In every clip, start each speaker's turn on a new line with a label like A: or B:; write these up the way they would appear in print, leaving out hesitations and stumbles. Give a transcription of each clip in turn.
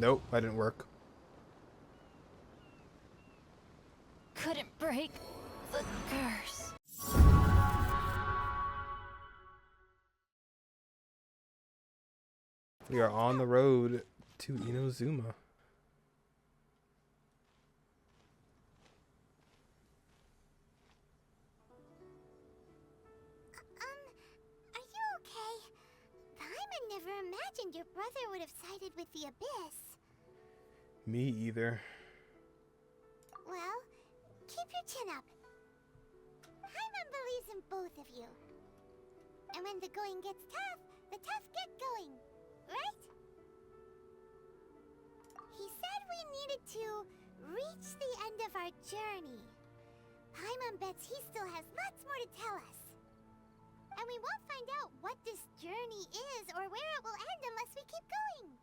A: Nope, that didn't work.
B: Couldn't break the curse.
A: We are on the road to Inazuma.
C: Are you okay? Paimon never imagined your brother would have sided with the Abyss.
A: Me either.
C: Well, keep your chin up. Paimon believes in both of you. And when the going gets tough, the tough get going. Right? He said we needed to reach the end of our journey. Paimon bets he still has lots more to tell us. And we won't find out what this journey is or where it will end unless we keep going.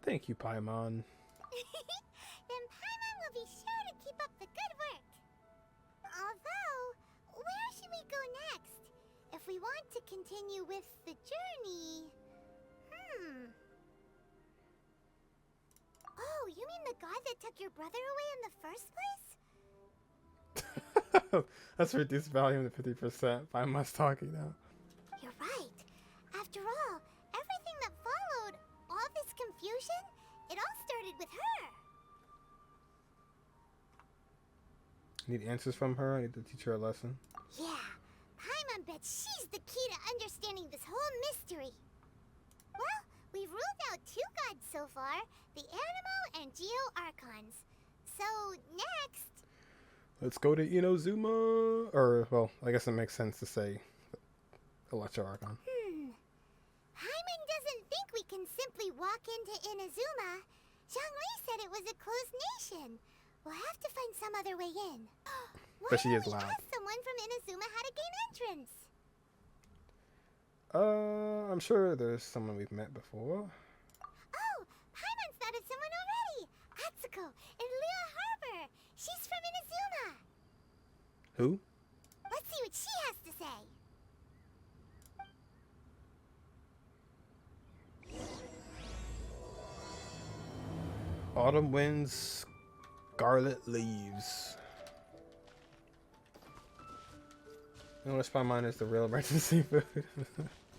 A: Thank you, Paimon.
C: Then Paimon will be sure to keep up the good work. Although, where should we go next? If we want to continue with the journey... Oh, you mean the god that took your brother away in the first place?
A: Let's reduce volume to 50%. Paimon's talking now.
C: You're right. After all, everything that followed, all this confusion, it all started with her.
A: Need answers from her? I need to teach her a lesson.
C: Yeah, Paimon bets she's the key to understanding this whole mystery. Well, we've ruled out two gods so far, the Animo and Geo Archons. So, next...
A: Let's go to Inazuma. Or, well, I guess it makes sense to say Electro Archon.
C: Paimon doesn't think we can simply walk into Inazuma. Zhongli said it was a closed nation. We'll have to find some other way in. Why
A: But she
C: don't
A: is
C: we
A: loud.
C: ask someone from Inazuma how to gain entrance?
A: I'm sure there's someone we've met before.
C: Oh, Paimon's thought of someone already. Atsuko in Lua Harbor. She's from Inazuma.
A: Who?
C: Let's see what she has to say.
A: Autumn winds, scarlet leaves. You know what Paimon is the real emergency food.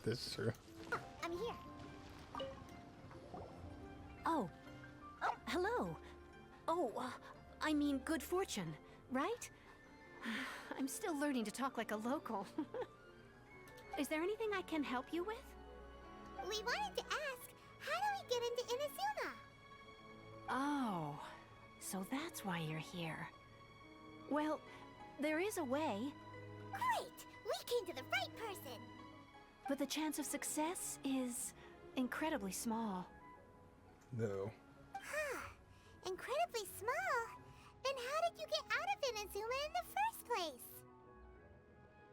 A: That's true.
C: I'm here.
D: Oh, hello. Oh, I mean good fortune, right? I'm still learning to talk like a local. Is there anything I can help you with?
C: We wanted to ask, how do we get into Inazuma?
D: Oh, so that's why you're here. Well, there is a way,
C: Great! We came to the right person!
D: but the chance of success is incredibly small.
A: No.
C: Incredibly small? Then how did you get out of Inazuma in the first place?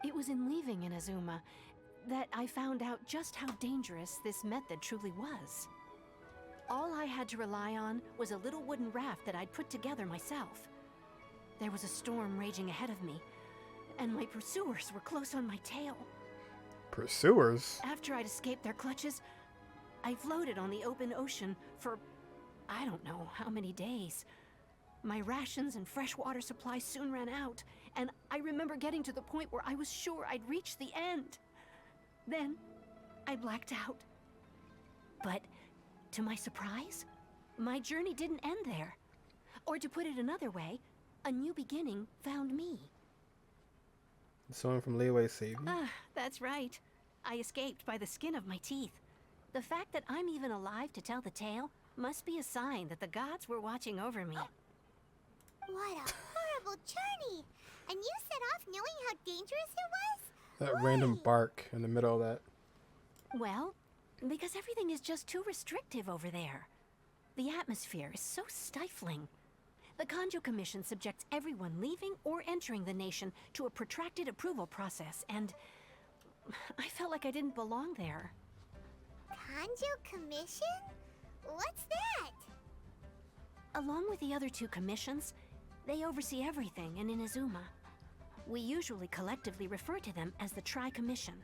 D: It was in leaving Inazuma that I found out just how dangerous this method truly was. All I had to rely on was a little wooden raft that I'd put together myself. There was a storm raging ahead of me, and my pursuers were close on my tail.
A: Pursuers?
D: After I'd escaped their clutches, I floated on the open ocean for I don't know how many days. My rations and fresh water supply soon ran out, and I remember getting to the point where I was sure I'd reached the end. Then, I blacked out. But, to my surprise, my journey didn't end there. Or to put it another way, a new beginning found me.
A: Someone from Leeway saved you?
D: Ah, that's right. I escaped by the skin of my teeth. The fact that I'm even alive to tell the tale must be a sign that the gods were watching over me.
C: What a horrible journey! And you set off knowing how dangerous it was?
A: That
C: Why?
A: random bark in the middle of that.
D: Well, because everything is just too restrictive over there. The atmosphere is so stifling. The Kanjo Commission subjects everyone leaving or entering the nation to a protracted approval process, and I felt like I didn't belong there.
C: Kanjo Commission? What's that?
D: Along with the other two commissions, they oversee everything in Inazuma. We usually collectively refer to them as the Tri-Commission.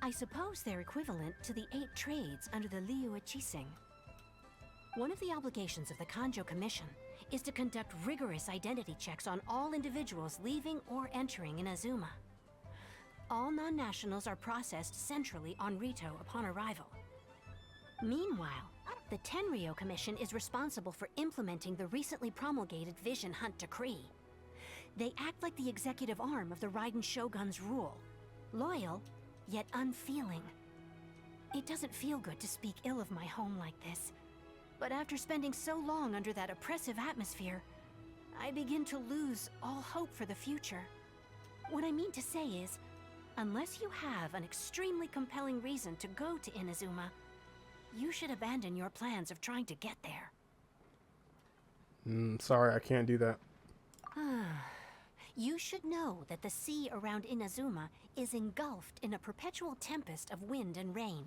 D: I suppose they're equivalent to the 8 trades under the Liu Ichising. One of the obligations of the Kanjo Commission is to conduct rigorous identity checks on all individuals leaving or entering Inazuma. All non-nationals are processed centrally on Rito upon arrival. Meanwhile, the Tenryo Commission is responsible for implementing the recently promulgated Vision Hunt Decree. They act like the executive arm of the Raiden Shogun's rule, loyal, yet unfeeling. It doesn't feel good to speak ill of my home like this, but after spending so long under that oppressive atmosphere, I begin to lose all hope for the future. What I mean to say is, unless you have an extremely compelling reason to go to Inazuma, you should abandon your plans of trying to get there.
A: Sorry, I can't do that.
D: You should know that the sea around Inazuma is engulfed in a perpetual tempest of wind and rain.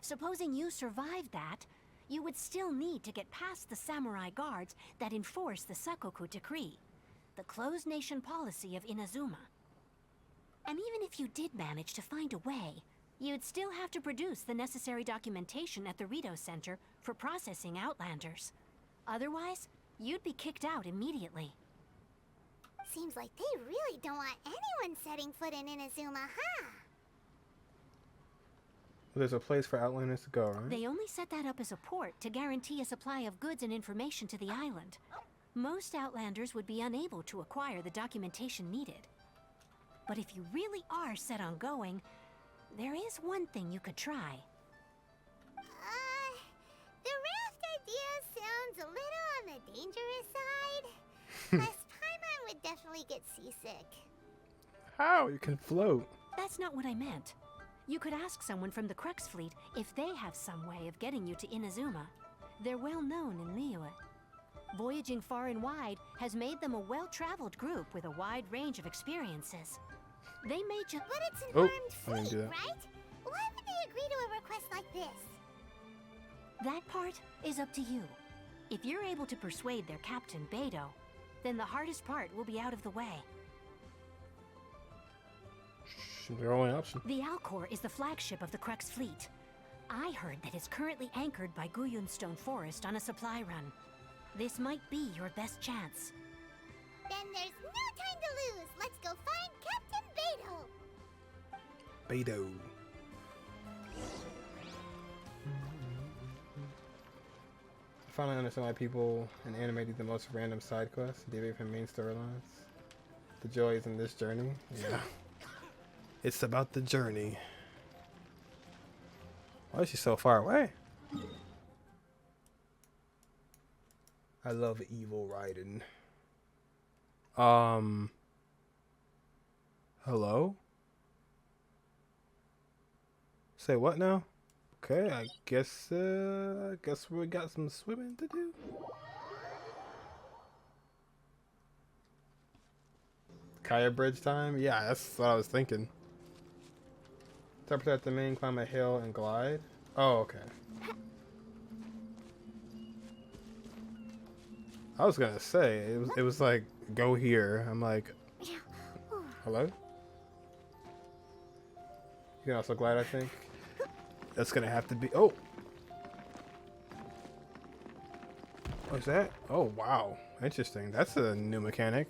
D: Supposing you survived that, you would still need to get past the samurai guards that enforce the Sakoku Decree, the closed nation policy of Inazuma. And even if you did manage to find a way, you'd still have to produce the necessary documentation at the Rito Center for processing Outlanders. Otherwise, you'd be kicked out immediately.
C: Seems like they really don't want anyone setting foot in Inazuma, huh?
A: There's a place for Outlanders to go, right?
D: They only set that up as a port to guarantee a supply of goods and information to the island. Most Outlanders would be unable to acquire the documentation needed. But if you really are set on going, there is one thing you could try.
C: The raft idea sounds a little on the dangerous side. Plus, paimon would definitely get seasick.
A: How? You can float.
D: That's not what I meant. You could ask someone from the Crux fleet if they have some way of getting you to Inazuma. They're well known in Liyue. Voyaging far and wide has made them a well-traveled group with a wide range of experiences. They may just...
C: But it's an
A: Oh,
C: armed
A: I didn't
C: fleet,
A: do that.
C: right? Why would they agree to a request like this?
D: That part is up to you. If you're able to persuade their captain, Beidou, then the hardest part will be out of the way.
A: Their only option.
D: The Alcor is the flagship of the Crux fleet. I heard that it's currently anchored by Guyunstone Forest on a supply run. This might be your best chance.
C: Then there's no time to lose. Let's go find Captain Beidou.
A: Beidou. I finally understand why people in anime do the most random side quests, deviate from main storylines. The joy is in this journey. Yeah. It's about the journey. Why is she so far away? I love evil Raiden. Hello? Say what now? Okay, I guess we got some swimming to do. Kaya bridge time? Yeah, that's what I was thinking. Interpret the main, climb a hill and glide. Oh, okay. I was gonna say it was like go here. I'm like, hello. You can also glide, I think. That's gonna have to be. Oh, what's that? Oh wow, interesting. That's a new mechanic.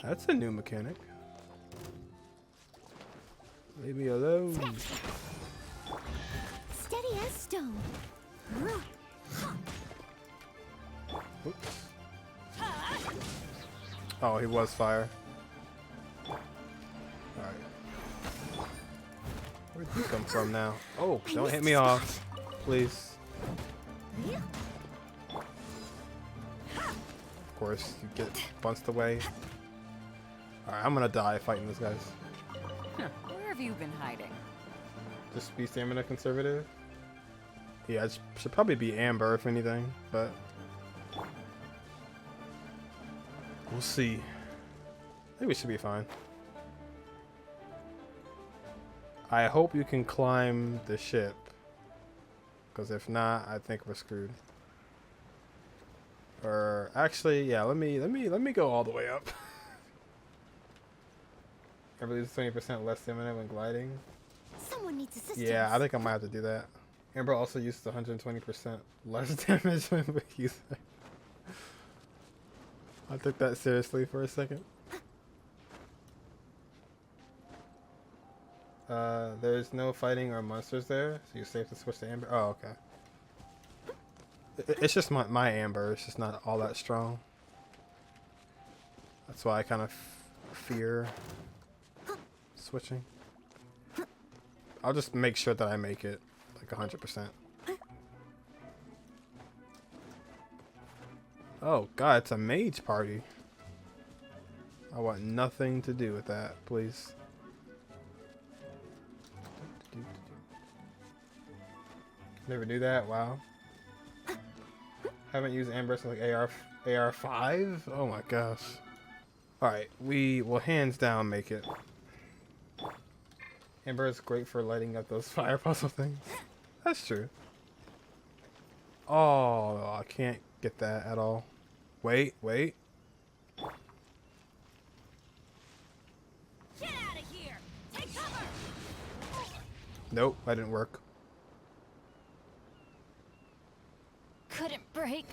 A: That's a new mechanic. Leave me alone.
C: Steady as stone.
A: Oops. Oh, he was fire. Alright. Where'd you come from now? Oh, don't hit me off. Please. Of course, you get bunched away. Alright, I'm gonna die fighting these guys.
E: Where have you been hiding?
A: Just be stamina conservative. Yeah, it should probably be amber if anything, but we'll see. I think we should be fine. I hope you can climb the ship, because if not, I think we're screwed. Or actually, yeah, let me go all the way up. I believe it's 20% less stamina when gliding.
C: Someone needs assistance.
A: Yeah, I think I might have to do that. Amber also uses 120% less damage when Wiki's there. I took that seriously for a second. There's no fighting or monsters there, so you're safe to switch to Amber. Oh, okay. It's just my Amber. It's just not all that strong. That's why I kind of fear switching. I'll just make sure that I make it like 100%. Oh god, it's a mage party. I want nothing to do with that, please. Never do that. Wow. Haven't used Amber since like AR5. Oh my gosh. All right, we will hands down make it. Amber is great for lighting up those fire puzzle things. That's true. Oh, I can't get that at all. Wait.
B: Get out of here! Take cover!
A: Nope, that didn't work.
B: Couldn't break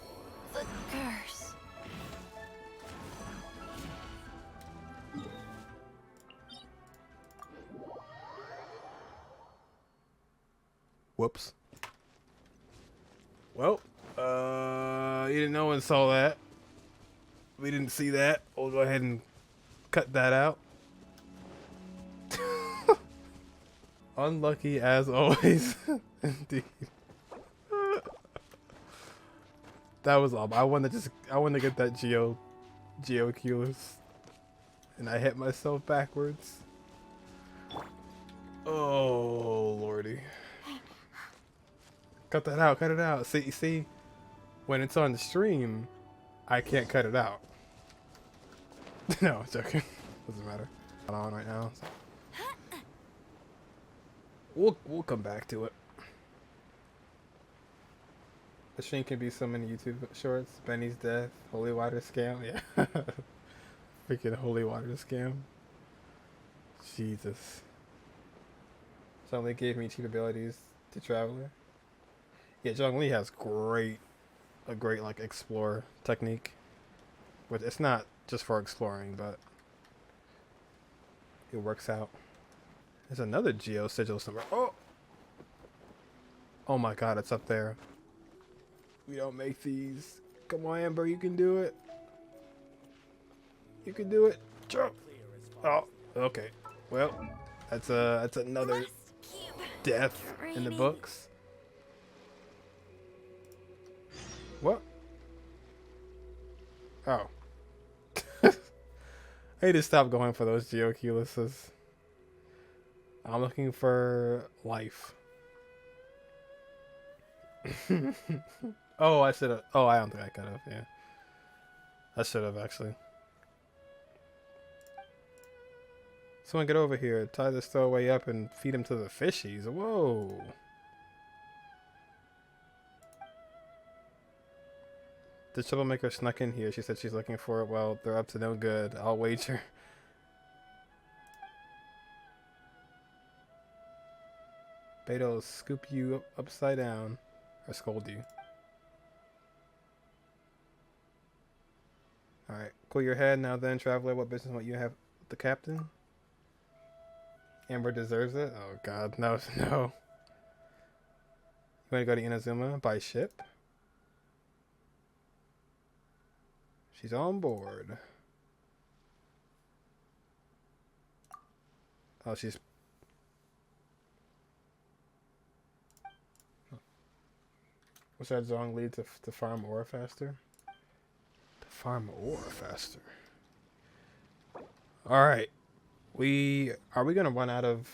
B: the curse.
A: Whoops. Well, no one saw that. We didn't see that. We'll go ahead and cut that out. Unlucky as always. Indeed. That was all. I wanted to get that Geoculus, and I hit myself backwards. Oh lordy. Cut that out, cut it out. See, when it's on the stream, I can't cut it out. No, I'm joking. Doesn't matter. Not on right now. So. We'll come back to it. The stream can be so many YouTube shorts. Benny's death, holy water scam. Yeah. Freaking holy water scam. Jesus. Suddenly gave me cheap abilities to Traveler. Yeah, Zhongli has a great like explore technique. But it's not just for exploring, but it works out. There's another Geo Sigil somewhere. Oh my god, it's up there. We don't make these. Come on, Amber, you can do it. You can do it. Jump. Oh, okay. Well, that's another death in the books. What? Oh. I need to stop going for those Geoculuses. I'm looking for life. Oh, I should have. Oh, I don't think I could have. Yeah. I should have, actually. Someone get over here. Tie this stowaway up and feed him to the fishies. Whoa. The troublemaker snuck in here. She said she's looking for it. Well, they're up to no good. I'll wager. Beidou will scoop you upside down. Or scold you. Alright. Cool your head now then, Traveler. What business might you have with the captain? Amber deserves it? Oh god, no. You wanna go to Inazuma by ship? She's on board. Oh, she's... What's that Zong lead to farm ore faster? To farm ore faster. Alright. Are we gonna run out of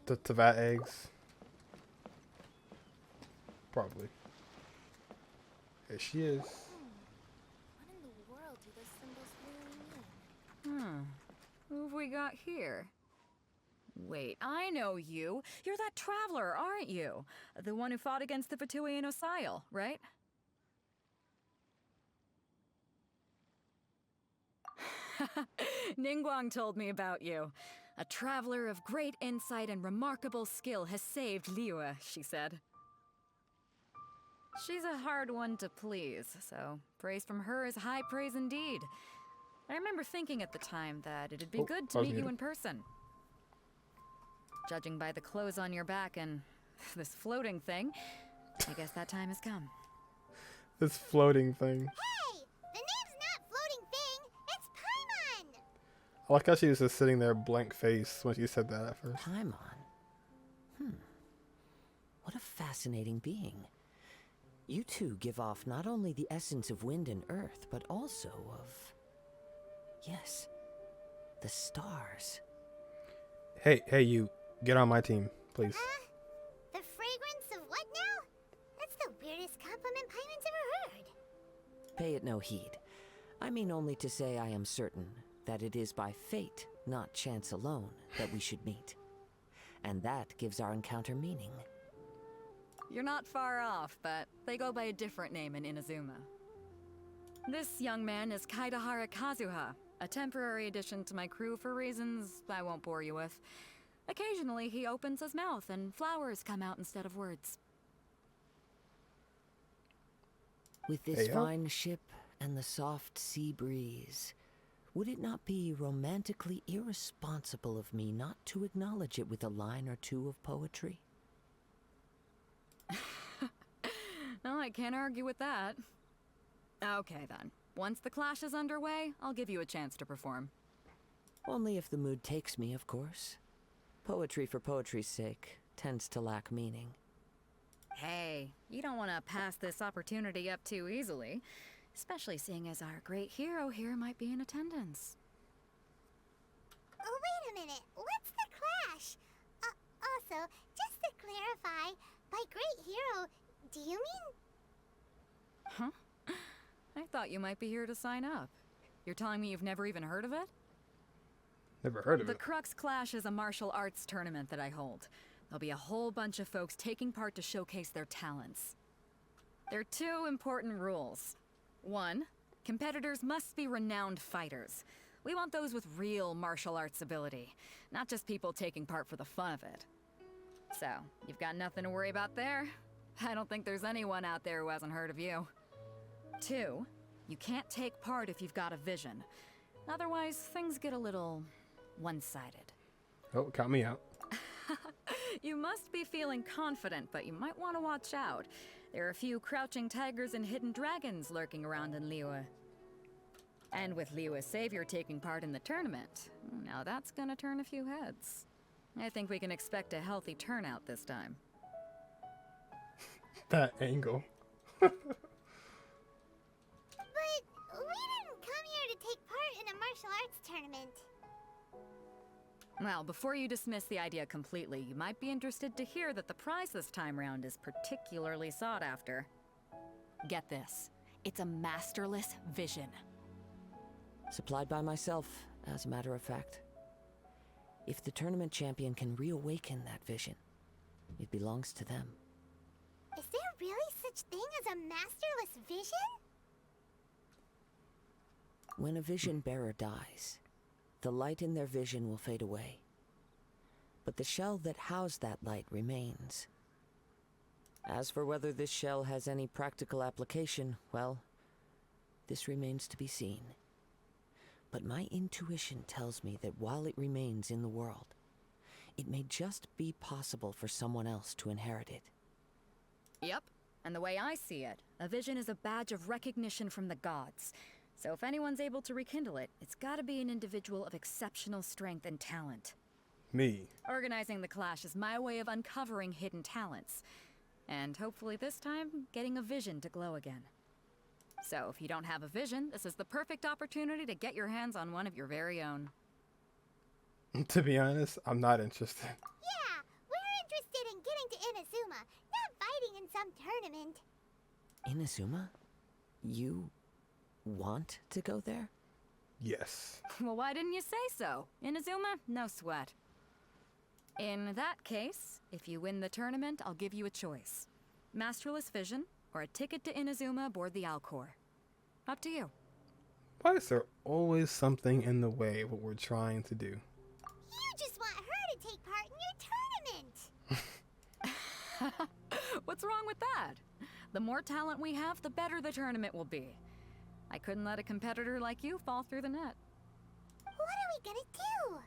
A: the Tavat eggs? Probably. There she is.
C: What in the world do those symbols really mean?
E: Who have we got here? Wait, I know you. You're that traveler, aren't you? The one who fought against the Fatui and Osail, right? Ningguang told me about you. A traveler of great insight and remarkable skill has saved Liyue, she said. She's a hard one to please, so praise from her is high praise indeed. I remember thinking at the time that it'd be good to meet you in person. Judging by the clothes on your back and this floating thing, I guess that time has come.
A: This floating thing.
C: Hey! The name's not Floating Thing! It's Paimon!
A: I like how she was just sitting there blank face when she said that at first.
F: Paimon? What a fascinating being. You two give off not only the essence of wind and earth, but also of... yes, the stars.
A: Hey, you. Get on my team, please.
C: The fragrance of what now? That's the weirdest compliment Paimon's ever heard.
F: Pay it no heed. I mean only to say I am certain that it is by fate, not chance alone, that we should meet. And that gives our encounter meaning.
E: You're not far off, but they go by a different name in Inazuma. This young man is Kaidahara Kazuha, a temporary addition to my crew for reasons I won't bore you with. Occasionally, he opens his mouth and flowers come out instead of words.
F: With this
A: Heyo.
F: fine ship and the soft sea breeze, would it not be romantically irresponsible of me not to acknowledge it with a line or two of poetry?
E: No, I can't argue with that. Okay then. Once the clash is underway, I'll give you a chance to perform.
F: Only if the mood takes me, of course. Poetry for poetry's sake tends to lack meaning.
E: Hey, you don't want to pass this opportunity up too easily, especially seeing as our great hero here might be in attendance.
C: Oh, wait a minute. What's the clash? Also, just to clarify, by great hero, do you mean...
E: Huh? I thought you might be here to sign up. You're telling me you've never even heard of it?
A: Never heard of
E: The
A: it.
E: Crux Clash is a martial arts tournament that I hold. There'll be a whole bunch of folks taking part to showcase their talents. There are two important rules. One, competitors must be renowned fighters. We want those with real martial arts ability, not just people taking part for the fun of it. So, you've got nothing to worry about there. I don't think there's anyone out there who hasn't heard of you. Two, you can't take part if you've got a vision. Otherwise, things get a little one-sided.
A: Oh, count me out.
E: You must be feeling confident, but you might want to watch out. There are a few crouching tigers and hidden dragons lurking around in Liyue. And with Liyue's savior taking part in the tournament, now that's gonna turn a few heads. I think we can expect a healthy turnout this time.
A: That angle.
C: But we didn't come here to take part in a martial arts tournament.
E: Well, before you dismiss the idea completely, you might be interested to hear that the prize this time round is particularly sought after. Get this. It's a masterless vision.
F: Supplied by myself, as a matter of fact. If the tournament champion can reawaken that vision, it belongs to them.
C: Is there really such thing as a masterless vision?
F: When a vision bearer dies, the light in their vision will fade away. But the shell that housed that light remains. As for whether this shell has any practical application, well, this remains to be seen. But my intuition tells me that while it remains in the world, it may just be possible for someone else to inherit it.
E: Yep, and the way I see it, a vision is a badge of recognition from the gods. So if anyone's able to rekindle it, it's gotta be an individual of exceptional strength and talent.
A: Me.
E: Organizing the clash is my way of uncovering hidden talents. And hopefully this time, getting a vision to glow again. So if you don't have a vision, this is the perfect opportunity to get your hands on one of your very own.
A: To be honest, I'm not interested.
C: Yeah, we're interested in getting to Inazuma, not fighting in some tournament.
F: Inazuma? You want to go there?
A: Yes.
E: Well, why didn't you say so? Inazuma? No sweat. In that case, if you win the tournament, I'll give you a choice. Masterless Vision, or a ticket to Inazuma aboard the Alcor. Up to you.
A: Why is there always something in the way of what we're trying to do?
C: You just want her to take part in your tournament.
E: What's wrong with that? The more talent we have, the better the tournament will be. I couldn't let a competitor like you fall through the net.
C: What are we gonna do?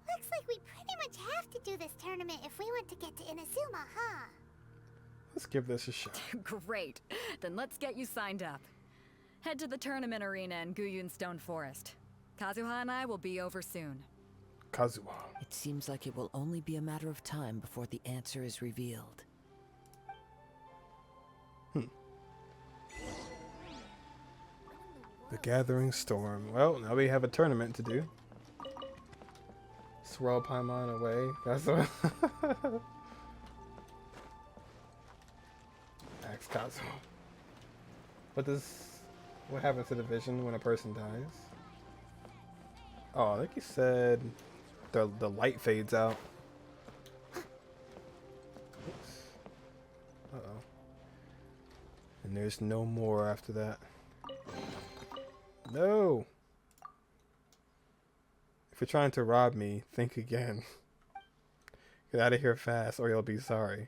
C: Looks like we pretty much have to do this tournament if we want to get to Inazuma, huh?
A: Let's give this a shot.
E: Great. Then let's get you signed up. Head to the tournament arena in Guyun Stone Forest. Kazuha and I will be over soon.
A: Kazuha.
F: It seems like it will only be a matter of time before the answer is revealed.
A: The Gathering Storm. Well, now we have a tournament to do. Swirl paimon away. That's what. Ask Kazuha. What happens to the vision when a person dies? Oh, I think he said the light fades out. Oops. Uh-oh. And there's no more after that. No! If you're trying to rob me, think again. Get out of here fast or you'll be sorry.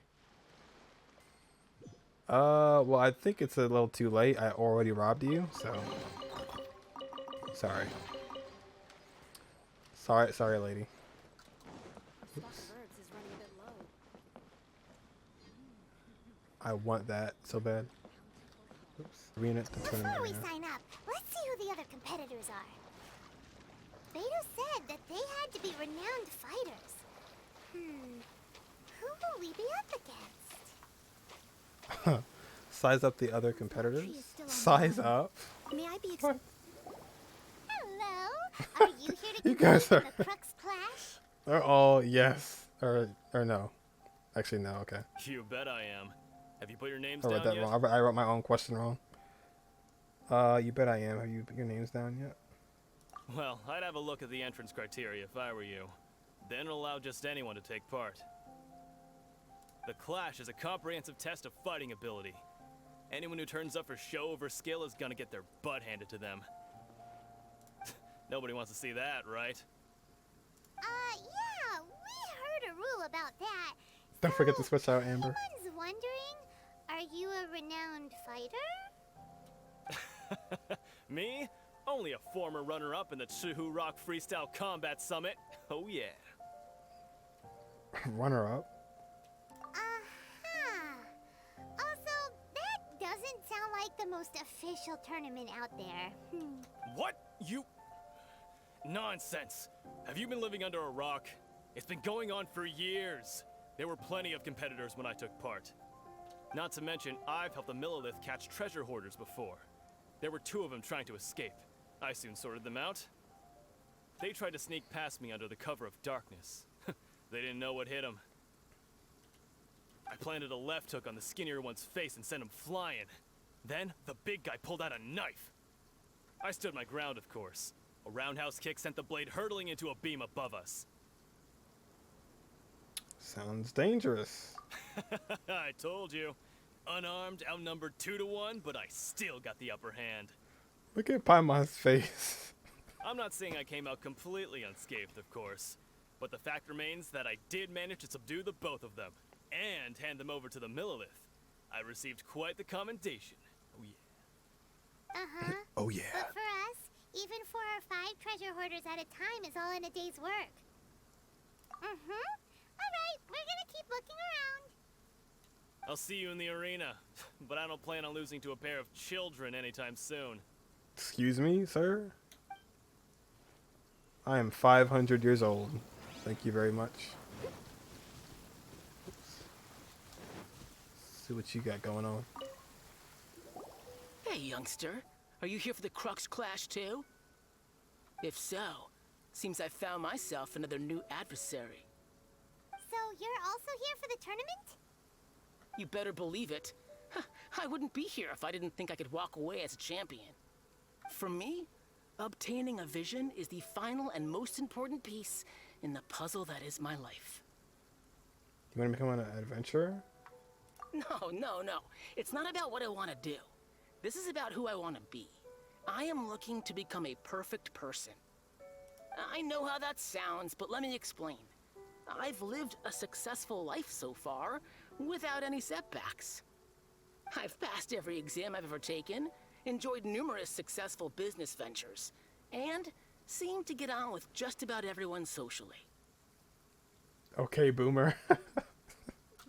A: Well, I think it's a little too late. I already robbed you, so... Sorry. Sorry, lady. Oops. I want that so bad. Oops. Reunite the tournament.
C: Before we sign up, let's see who the other competitors are. Beidou said that they had to be renowned fighters. Who will we be up against?
A: Size up the other competitors? Size up?
C: May I be
A: What?
C: Hello? Are you here to
A: You guys
C: compete
A: are-
C: in the Crux Clash?
A: They're all yes. Or no. Actually, no, okay.
G: You bet I am. Have you put your names
A: I
G: down
A: read that
G: yet?
A: wrong. I wrote my own question wrong. You bet I am. Have you put your names down yet?
G: Well, I'd have a look at the entrance criteria if I were you. Then allow just anyone to take part. The Clash is a comprehensive test of fighting ability. Anyone who turns up for show over skill is gonna get their butt handed to them. Nobody wants to see that, right?
C: Yeah, we heard a rule about that.
A: Don't forget to
C: So,
A: switch out, Amber.
C: Anyone's wondering, are you a renowned fighter?
G: Me? Only a former runner-up in the Chihu Rock Freestyle Combat Summit. Oh yeah.
A: Runner up.
C: Also, that doesn't sound like the most official tournament out there.
G: What? You... Nonsense. Have you been living under a rock? It's been going on for years. There were plenty of competitors when I took part. Not to mention, I've helped the Millilith catch treasure hoarders before. There were 2 of them trying to escape. I soon sorted them out. They tried to sneak past me under the cover of darkness. They didn't know what hit them. I planted a left hook on the skinnier one's face and sent him flying. Then, the big guy pulled out a knife. I stood my ground, of course. A roundhouse kick sent the blade hurtling into a beam above us.
A: Sounds dangerous.
G: I told you. Unarmed, outnumbered 2 to 1, but I still got the upper hand.
A: Look at Paimon's face.
G: I'm not saying I came out completely unscathed, of course. But the fact remains that I did manage to subdue the both of them, and hand them over to the Millilith. I received quite the commendation. Oh yeah.
A: Oh yeah.
C: But for us, even 4 or 5 treasure hoarders at a time is all in a day's work. Alright, we're gonna keep looking around.
G: I'll see you in the arena, but I don't plan on losing to a pair of children anytime soon.
A: Excuse me, sir? I am 500 years old. Thank you very much. Oops. See what you got going on.
H: Hey, youngster. Are you here for the Crux Clash too? If so, seems I found myself another new adversary.
C: So you're also here for the tournament?
H: You better believe it. I wouldn't be here if I didn't think I could walk away as a champion. For me, obtaining a vision is the final and most important piece in the puzzle that is my life.
A: You want to become an adventurer?
H: No. It's not about what I want to do. This is about who I want to be. I am looking to become a perfect person. I know how that sounds, but let me explain. I've lived a successful life so far, without any setbacks. I've passed every exam I've ever taken, enjoyed numerous successful business ventures, and seem to get on with just about everyone socially.
A: Okay, boomer.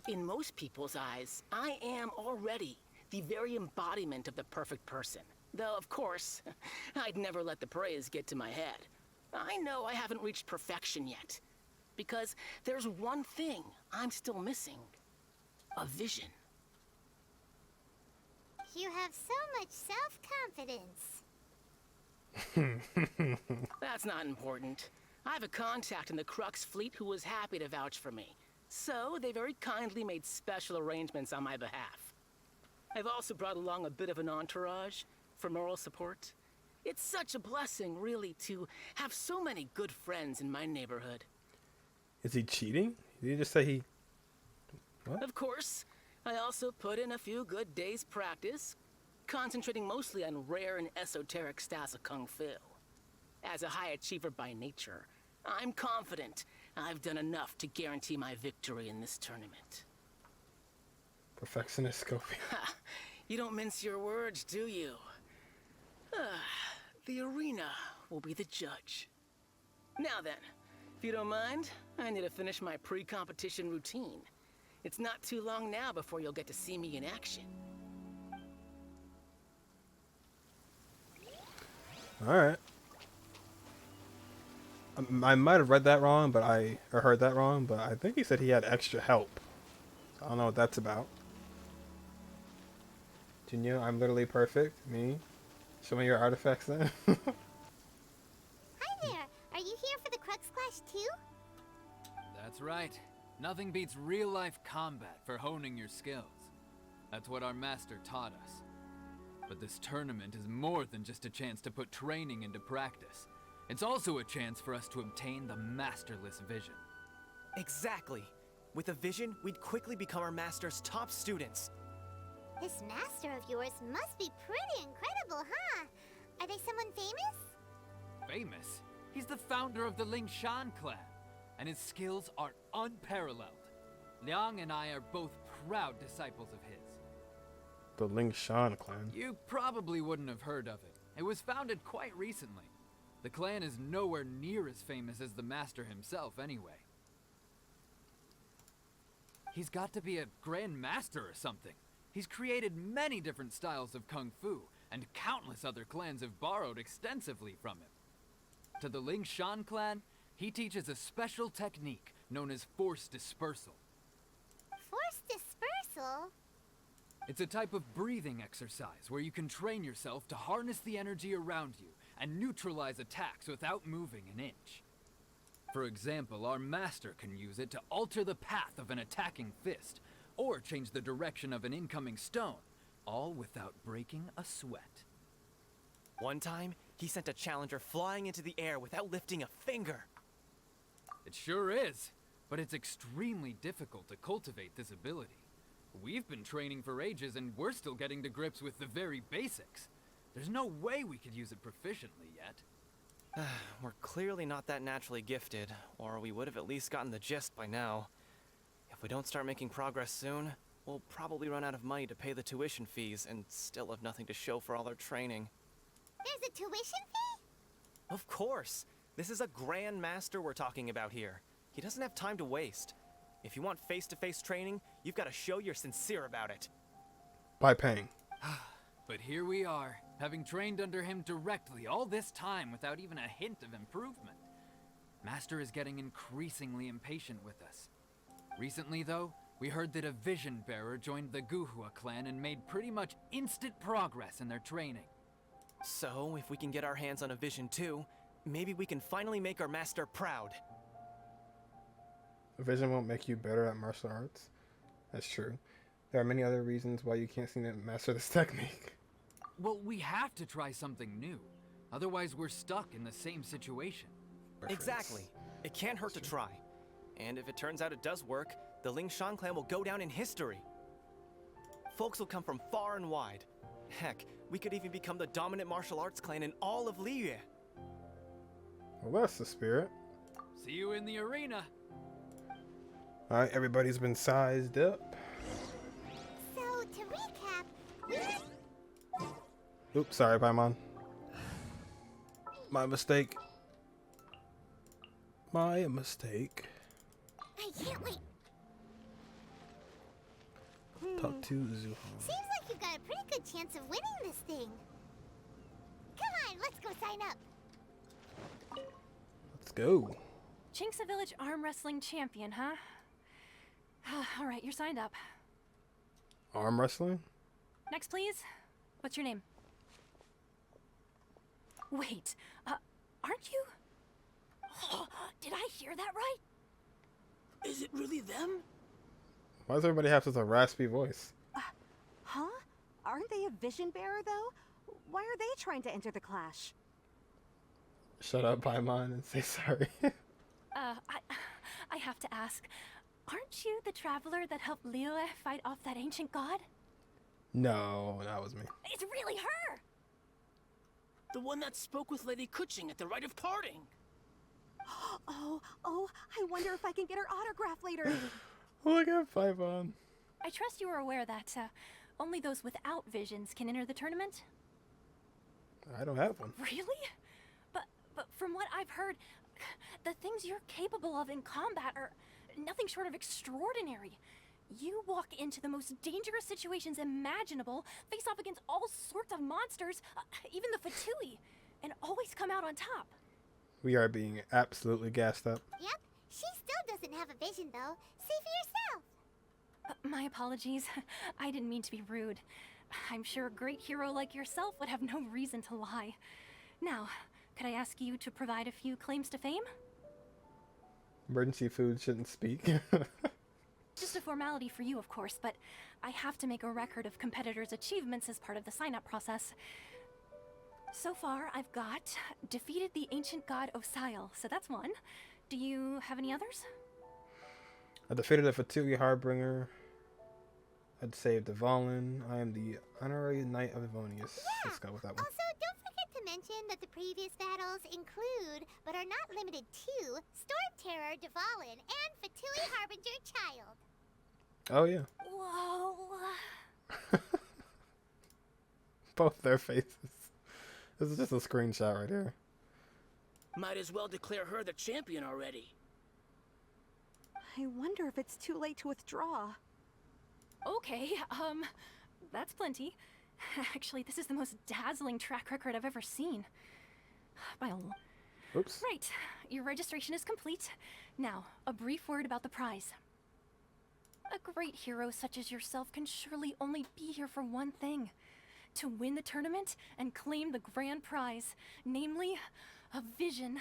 H: In most people's eyes, I am already the very embodiment of the perfect person. Though, of course, I'd never let the praise get to my head. I know I haven't reached perfection yet, because there's one thing I'm still missing. A vision.
C: You have so much self-confidence.
H: That's not important. I have a contact in the Crux fleet who was happy to vouch for me. So, they very kindly made special arrangements on my behalf. I've also brought along a bit of an entourage for moral support. It's such a blessing, really, to have so many good friends in my neighborhood.
A: Is he cheating? Did he just say he... What?
H: Of course, I also put in a few good days' practice, concentrating mostly on rare and esoteric styles of Kung Fu. As a high achiever by nature, I'm confident I've done enough to guarantee my victory in this tournament.
A: Perfectionist Scope.
H: You don't mince your words, do you? The arena will be the judge. Now then, if you don't mind, I need to finish my pre-competition routine. It's not too long now before you'll get to see me in action.
A: Alright. I might have read that wrong, or heard that wrong, but I think he said he had extra help. I don't know what that's about. Jinyo, I'm literally perfect. Me? Show me your artifacts then.
C: Hi there! Are you here for the Crux Clash too?
I: That's right. Nothing beats real-life combat for honing your skills. That's what our master taught us. But this tournament is more than just a chance to put training into practice. It's also a chance for us to obtain the masterless vision.
J: Exactly. With a vision, we'd quickly become our master's top students.
C: This master of yours must be pretty incredible, huh? Are they someone famous?
I: Famous? He's the founder of the Lingshan clan, and his skills are unparalleled. Liang and I are both proud disciples of his.
A: The Lingshan clan.
I: You probably wouldn't have heard of it. It was founded quite recently. The clan is nowhere near as famous as the master himself anyway. He's got to be a grand master or something. He's created many different styles of Kung Fu, and countless other clans have borrowed extensively from him. To the Lingshan clan, he teaches a special technique known as force dispersal.
C: Force dispersal?
I: It's a type of breathing exercise where you can train yourself to harness the energy around you and neutralize attacks without moving an inch. For example, our master can use it to alter the path of an attacking fist, or change the direction of an incoming stone, all without breaking a sweat.
J: One time, he sent a challenger flying into the air without lifting a finger.
I: It sure is, but it's extremely difficult to cultivate this ability. We've been training for ages and we're still getting to grips with the very basics. There's no way we could use it proficiently yet.
J: We're clearly not that naturally gifted, or we would have at least gotten the gist by now. If we don't start making progress soon, we'll probably run out of money to pay the tuition fees and still have nothing to show for all our training.
C: There's a tuition fee?
J: Of course! This is a grand master we're talking about here. He doesn't have time to waste. If you want face-to-face training, you've got to show you're sincere about it.
A: By paying.
I: But here we are, having trained under him directly all this time without even a hint of improvement. Master is getting increasingly impatient with us. Recently, though, we heard that a vision bearer joined the Guhua clan and made pretty much instant progress in their training.
J: So, if we can get our hands on a vision too, maybe we can finally make our master proud.
A: A vision won't make you better at martial arts. That's true. There are many other reasons why you can't seem to master this technique.
I: Well, we have to try something new. Otherwise, we're stuck in the same situation.
J: Exactly. It can't hurt to try. And if it turns out it does work, the Lingshan clan will go down in history. Folks will come from far and wide. Heck, we could even become the dominant martial arts clan in all of Liyue.
A: Well, that's the spirit.
I: See you in the arena.
A: All right, everybody's been sized up.
C: So, to recap,
A: Oops, sorry, Paimon. My mistake. My mistake.
C: I can't wait.
A: Talk to Zuhan.
C: Seems like you've got a pretty good chance of winning this thing. Come on, let's go sign up.
A: Let's go.
D: Chinksa Village arm wrestling champion, huh? All right, you're signed up.
A: Arm wrestling?
D: Next, please. What's your name? Wait, aren't you? Did I hear that right?
H: Is it really them?
A: Why does everybody have such a raspy voice?
K: Huh? Aren't they a vision bearer, though? Why are they trying to enter the clash?
A: Shut up, Paimon, and say sorry.
D: I have to ask. Aren't you the traveler that helped Liyue fight off that ancient god?
A: No, that was me.
D: It's really her!
H: The one that spoke with Lady Kuching at the rite of parting.
K: Oh, I wonder if I can get her autograph later.
A: Look at Paimon.
D: I trust you are aware that only those without visions can enter the tournament?
A: I don't have one.
D: Really? But from what I've heard, the things you're capable of in combat are nothing short of extraordinary. You walk into the most dangerous situations imaginable, face off against all sorts of monsters, even the Fatui, and always come out on top.
A: We are being absolutely gassed up.
C: Yep, she still doesn't have a vision, though. See for yourself.
D: My apologies. I didn't mean to be rude. I'm sure a great hero like yourself would have no reason to lie. Now, could I ask you to provide a few claims to fame?
A: Emergency food shouldn't speak.
D: Just a formality for you, of course, but I have to make a record of competitors' achievements as part of the sign-up process. So far, I've got defeated the ancient god Osail, so that's one. Do you have any others?
A: I defeated the Fatui Harbinger. I'd saved Dvalin. I am the honorary knight of Evonius. Let's go with that one.
C: Also, don't forget to mention that the previous battles include, but are not limited to, Storm Terror, Dvalin, and Fatui Harbinger Child.
A: Oh, yeah.
D: Whoa.
A: Both their faces. This is just a screenshot right here.
H: Might as well declare her the champion already.
K: I wonder if it's too late to withdraw.
D: Okay, that's plenty. Actually, this is the most dazzling track record I've ever seen. By a...
A: Oops.
D: Right, your registration is complete. Now, a brief word about the prize. A great hero such as yourself can surely only be here for one thing. To win the tournament and claim the grand prize, namely, a vision.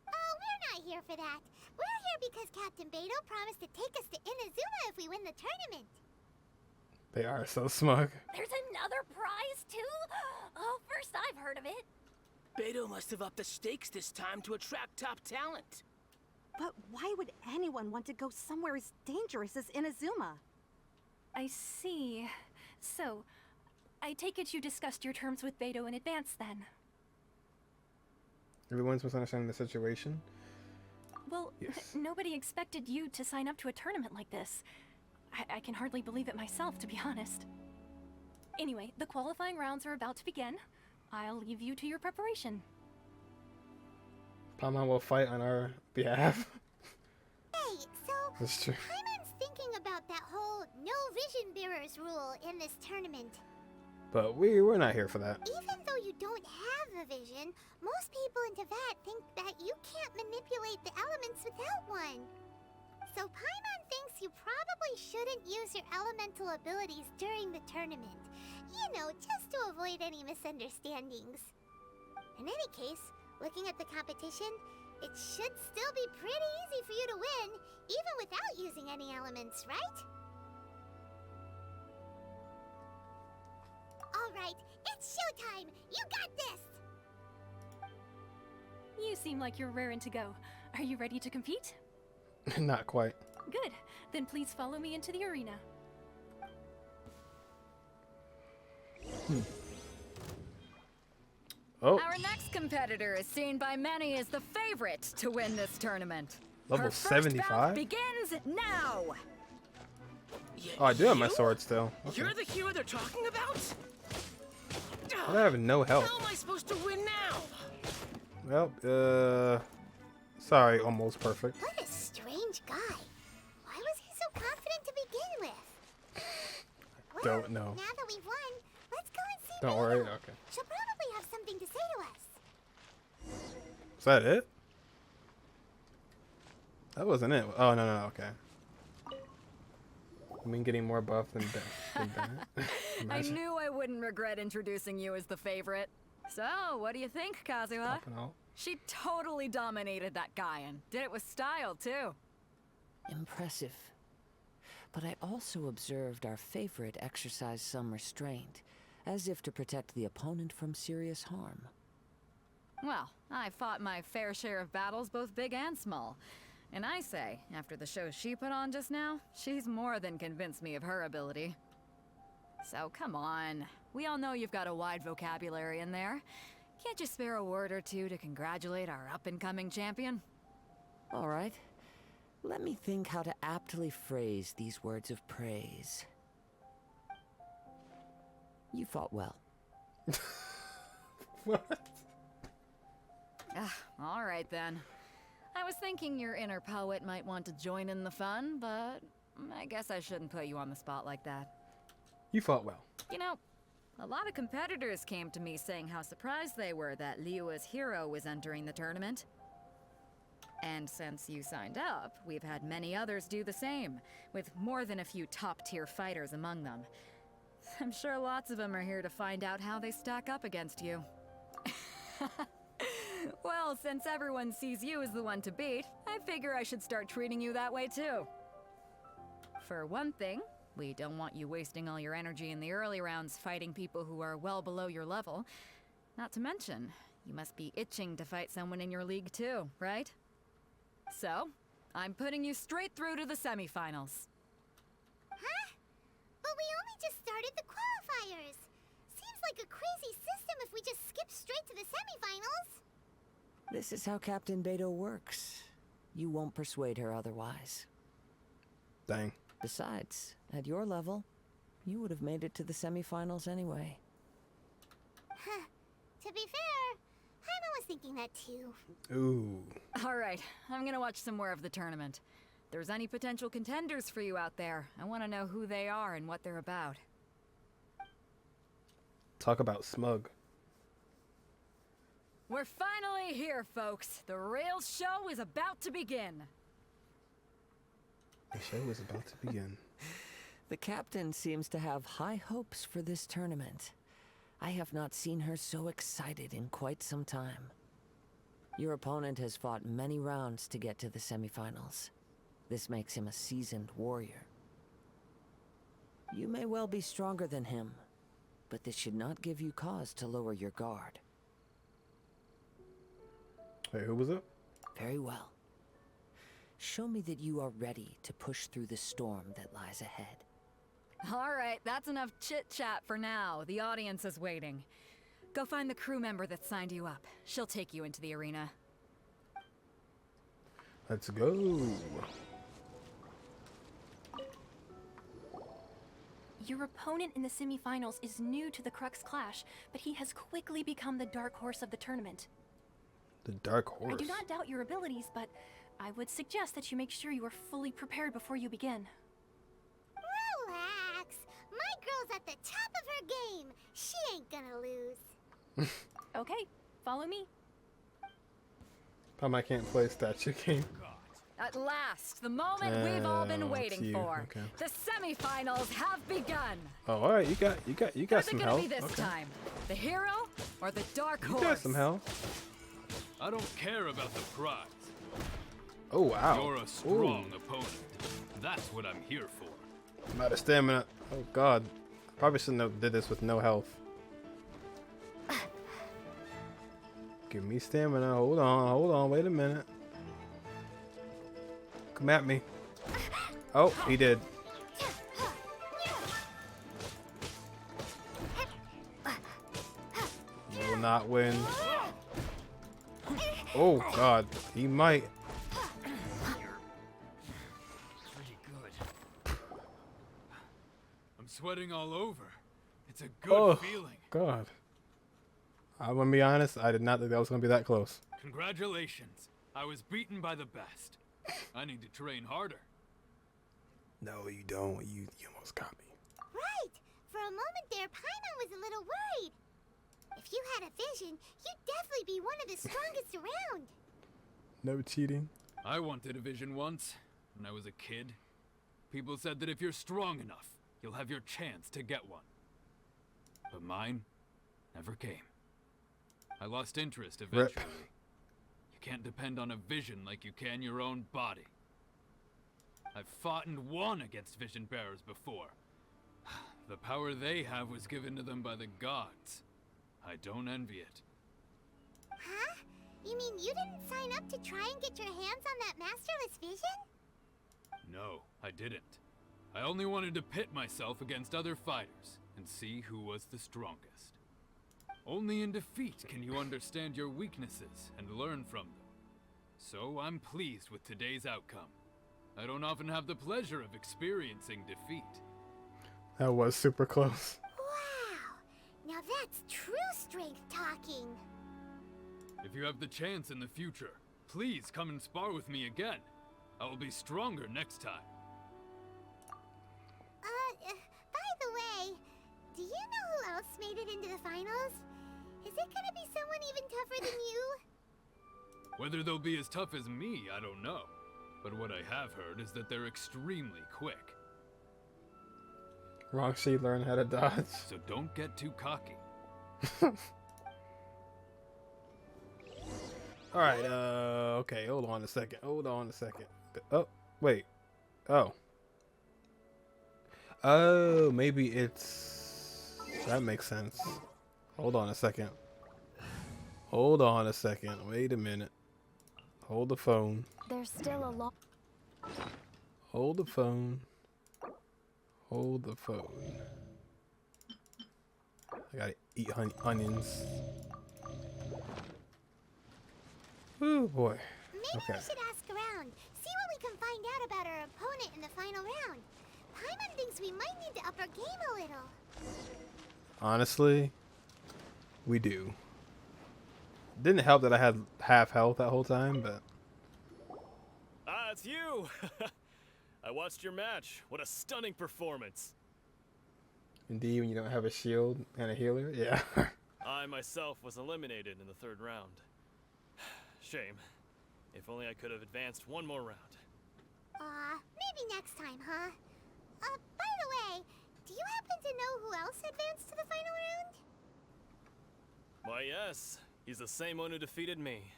C: Oh, we're not here for that. We're here because Captain Beidou promised to take us to Inazuma if we win the tournament.
A: They are so smug.
D: There's another prize, too? Oh, first I've heard of it.
H: Beidou must have upped the stakes this time to attract top talent.
K: But why would anyone want to go somewhere as dangerous as Inazuma?
D: I see. So, I take it you discussed your terms with Beidou in advance, then?
A: Everyone's misunderstanding the situation.
D: Well,
A: Yes.
D: Nobody expected you to sign up to a tournament like this. I can hardly believe it myself, to be honest. Anyway, the qualifying rounds are about to begin. I'll leave you to your preparation.
A: Paimon will fight on our behalf.
C: Hey, so
A: That's true.
C: Paimon's thinking about that whole no vision bearers rule in this tournament.
A: But we're not here for that.
C: Even though you don't have a vision, most people in Teyvat think that you can't manipulate the elements without one. So Paimon thinks you probably shouldn't use your elemental abilities during the tournament. You know, just to avoid any misunderstandings. In any case, looking at the competition, it should still be pretty easy for you to win, even without using any elements, right? Alright, it's showtime! You got this!
D: You seem like you're raring to go. Are you ready to compete?
A: Not quite.
D: Good. Then please follow me into the arena.
A: Oh,
E: Our next competitor is seen by many as the favorite to win this tournament.
A: level
E: Her first
A: 75?
E: bout begins now.
A: Oh, I do have my sword still. Okay.
H: You're the hero they're talking about?
A: I have no health.
H: How am I supposed to win now?
A: Well, sorry, almost perfect.
C: What a strange guy. Why was he so confident to begin with? Well,
A: Don't know.
C: Now that we've won, let's go and see
A: Don't worry.
C: Beidou.
A: Okay.
C: She'll probably have something to say to us.
A: Is that it? That wasn't it. Oh, no, okay. I mean, getting more buff than Bennett.
E: I
A: Imagine.
E: knew I wouldn't regret introducing you as the favorite. So, what do you think, Kazuha?
A: Popping out.
E: She totally dominated that guy and did it with style, too.
F: Impressive. But I also observed our favorite exercise some restraint, as if to protect the opponent from serious harm.
E: Well, I fought my fair share of battles, both big and small. And I say, after the show she put on just now, she's more than convinced me of her ability. So come on. We all know you've got a wide vocabulary in there. Can't you spare a word or two to congratulate our up-and-coming champion?
F: All right. Let me think how to aptly phrase these words of praise. You fought well.
A: What?
E: All right then. I was thinking your inner poet might want to join in the fun, but I guess I shouldn't put you on the spot like that.
A: You fought well.
E: You know, a lot of competitors came to me saying how surprised they were that Liyue's hero was entering the tournament. And since you signed up, we've had many others do the same, with more than a few top-tier fighters among them. I'm sure lots of them are here to find out how they stack up against you. Well, since everyone sees you as the one to beat, I figure I should start treating you that way too. For one thing, we don't want you wasting all your energy in the early rounds fighting people who are well below your level. Not to mention, you must be itching to fight someone in your league too, right? So, I'm putting you straight through to the semifinals.
C: Huh? But we only just started the qualifiers. Seems like a crazy system if we just skip straight to the semifinals.
F: This is how Captain Beidou works. You won't persuade her otherwise.
A: Dang.
F: Besides, at your level, you would have made it to the semifinals anyway.
C: Huh. To be fair, Paimon was thinking that too.
A: Ooh.
E: All right, I'm gonna watch some more of the tournament. If there's any potential contenders for you out there, I want to know who they are and what they're about.
A: Talk about smug.
E: We're finally here, folks. The real show is about to begin.
A: The show is about to begin.
F: The captain seems to have high hopes for this tournament. I have not seen her so excited in quite some time. Your opponent has fought many rounds to get to the semifinals. This makes him a seasoned warrior. You may well be stronger than him, but this should not give you cause to lower your guard.
A: Wait, who was it?
F: Very well. Show me that you are ready to push through the storm that lies ahead.
E: All right, that's enough chit-chat for now. The audience is waiting. Go find the crew member that signed you up. She'll take you into the arena.
A: Let's go.
L: Your opponent in the semifinals is new to the Crux Clash, but he has quickly become the dark horse of the tournament.
A: The dark horse.
L: I do not doubt your abilities, but I would suggest that you make sure you are fully prepared before you begin.
C: Relax. My girl's at the top of her game. She ain't gonna lose.
L: Okay, follow me.
A: I can't play statue game.
E: At last, the moment we've all been
A: it's
E: waiting
A: you.
E: for.
A: Okay.
E: The semifinals have begun.
A: Oh, all right. You got
E: Who's
A: some
E: it gonna
A: health.
E: be this
A: Okay.
E: time? The hero or the dark horse?
A: You got some health.
I: I don't care about the prize.
A: Oh wow.
I: You're a strong opponent. That's what I'm here for.
A: I'm out of stamina. Oh god. Probably shouldn't have did this with no health. Give me stamina. Hold on. Wait a minute. Come at me. Oh, he did. You will not win. Oh god, he might.
I: Pretty good. I'm sweating all over. It's a good
A: Oh
I: feeling.
A: god. I'm gonna be honest, I did not think that was gonna be that close.
I: Congratulations. I was beaten by the best. I need to train harder.
A: No, you don't. You almost got me.
C: Right! For a moment there, Paimon was a little worried. If you had a vision, you'd definitely be one of the strongest around.
A: No cheating.
I: I wanted a vision once, when I was a kid. People said that if you're strong enough, you'll have your chance to get one. But mine never came. I lost interest eventually. You can't depend on a vision like you can your own body. I've fought and won against vision bearers before. The power they have was given to them by the gods. I don't envy it.
C: Huh? You mean you didn't sign up to try and get your hands on that masterless vision?
I: No, I didn't. I only wanted to pit myself against other fighters and see who was the strongest. Only in defeat can you understand your weaknesses and learn from them. So I'm pleased with today's outcome. I don't often have the pleasure of experiencing defeat.
A: That was super close.
C: Wow! Now that's true strength talking.
I: If you have the chance in the future, please come and spar with me again. I will be stronger next time.
C: By the way, do you know who else made it into the finals? Is it gonna be someone even tougher than you?
I: Whether they'll be as tough as me, I don't know. But what I have heard is that they're extremely quick.
A: Roxy learned how to dodge.
I: So don't get too cocky.
A: Alright, okay, hold on a second. Oh, wait. Oh. Oh, maybe it's... That makes sense. Hold on a second. Wait a minute. Hold the phone.
L: There's still a lot.
A: Hold the phone. I gotta eat onions. Oh boy.
C: Maybe
A: Okay.
C: we should ask around, see what we can find out about our opponent in the final round. Paimon thinks we might need to up our game a little.
A: Honestly, we do. Didn't help that I had half health that whole time, but...
G: Ah, it's you! I watched your match. What a stunning performance.
A: Indeed, when you don't have a shield and a healer, yeah.
G: I myself was eliminated in the third round. Shame. If only I could have advanced one more round.
C: Maybe next time, huh? By the way, do you happen to know who else advanced to the final round?
G: Why, yes. He's the same one who defeated me.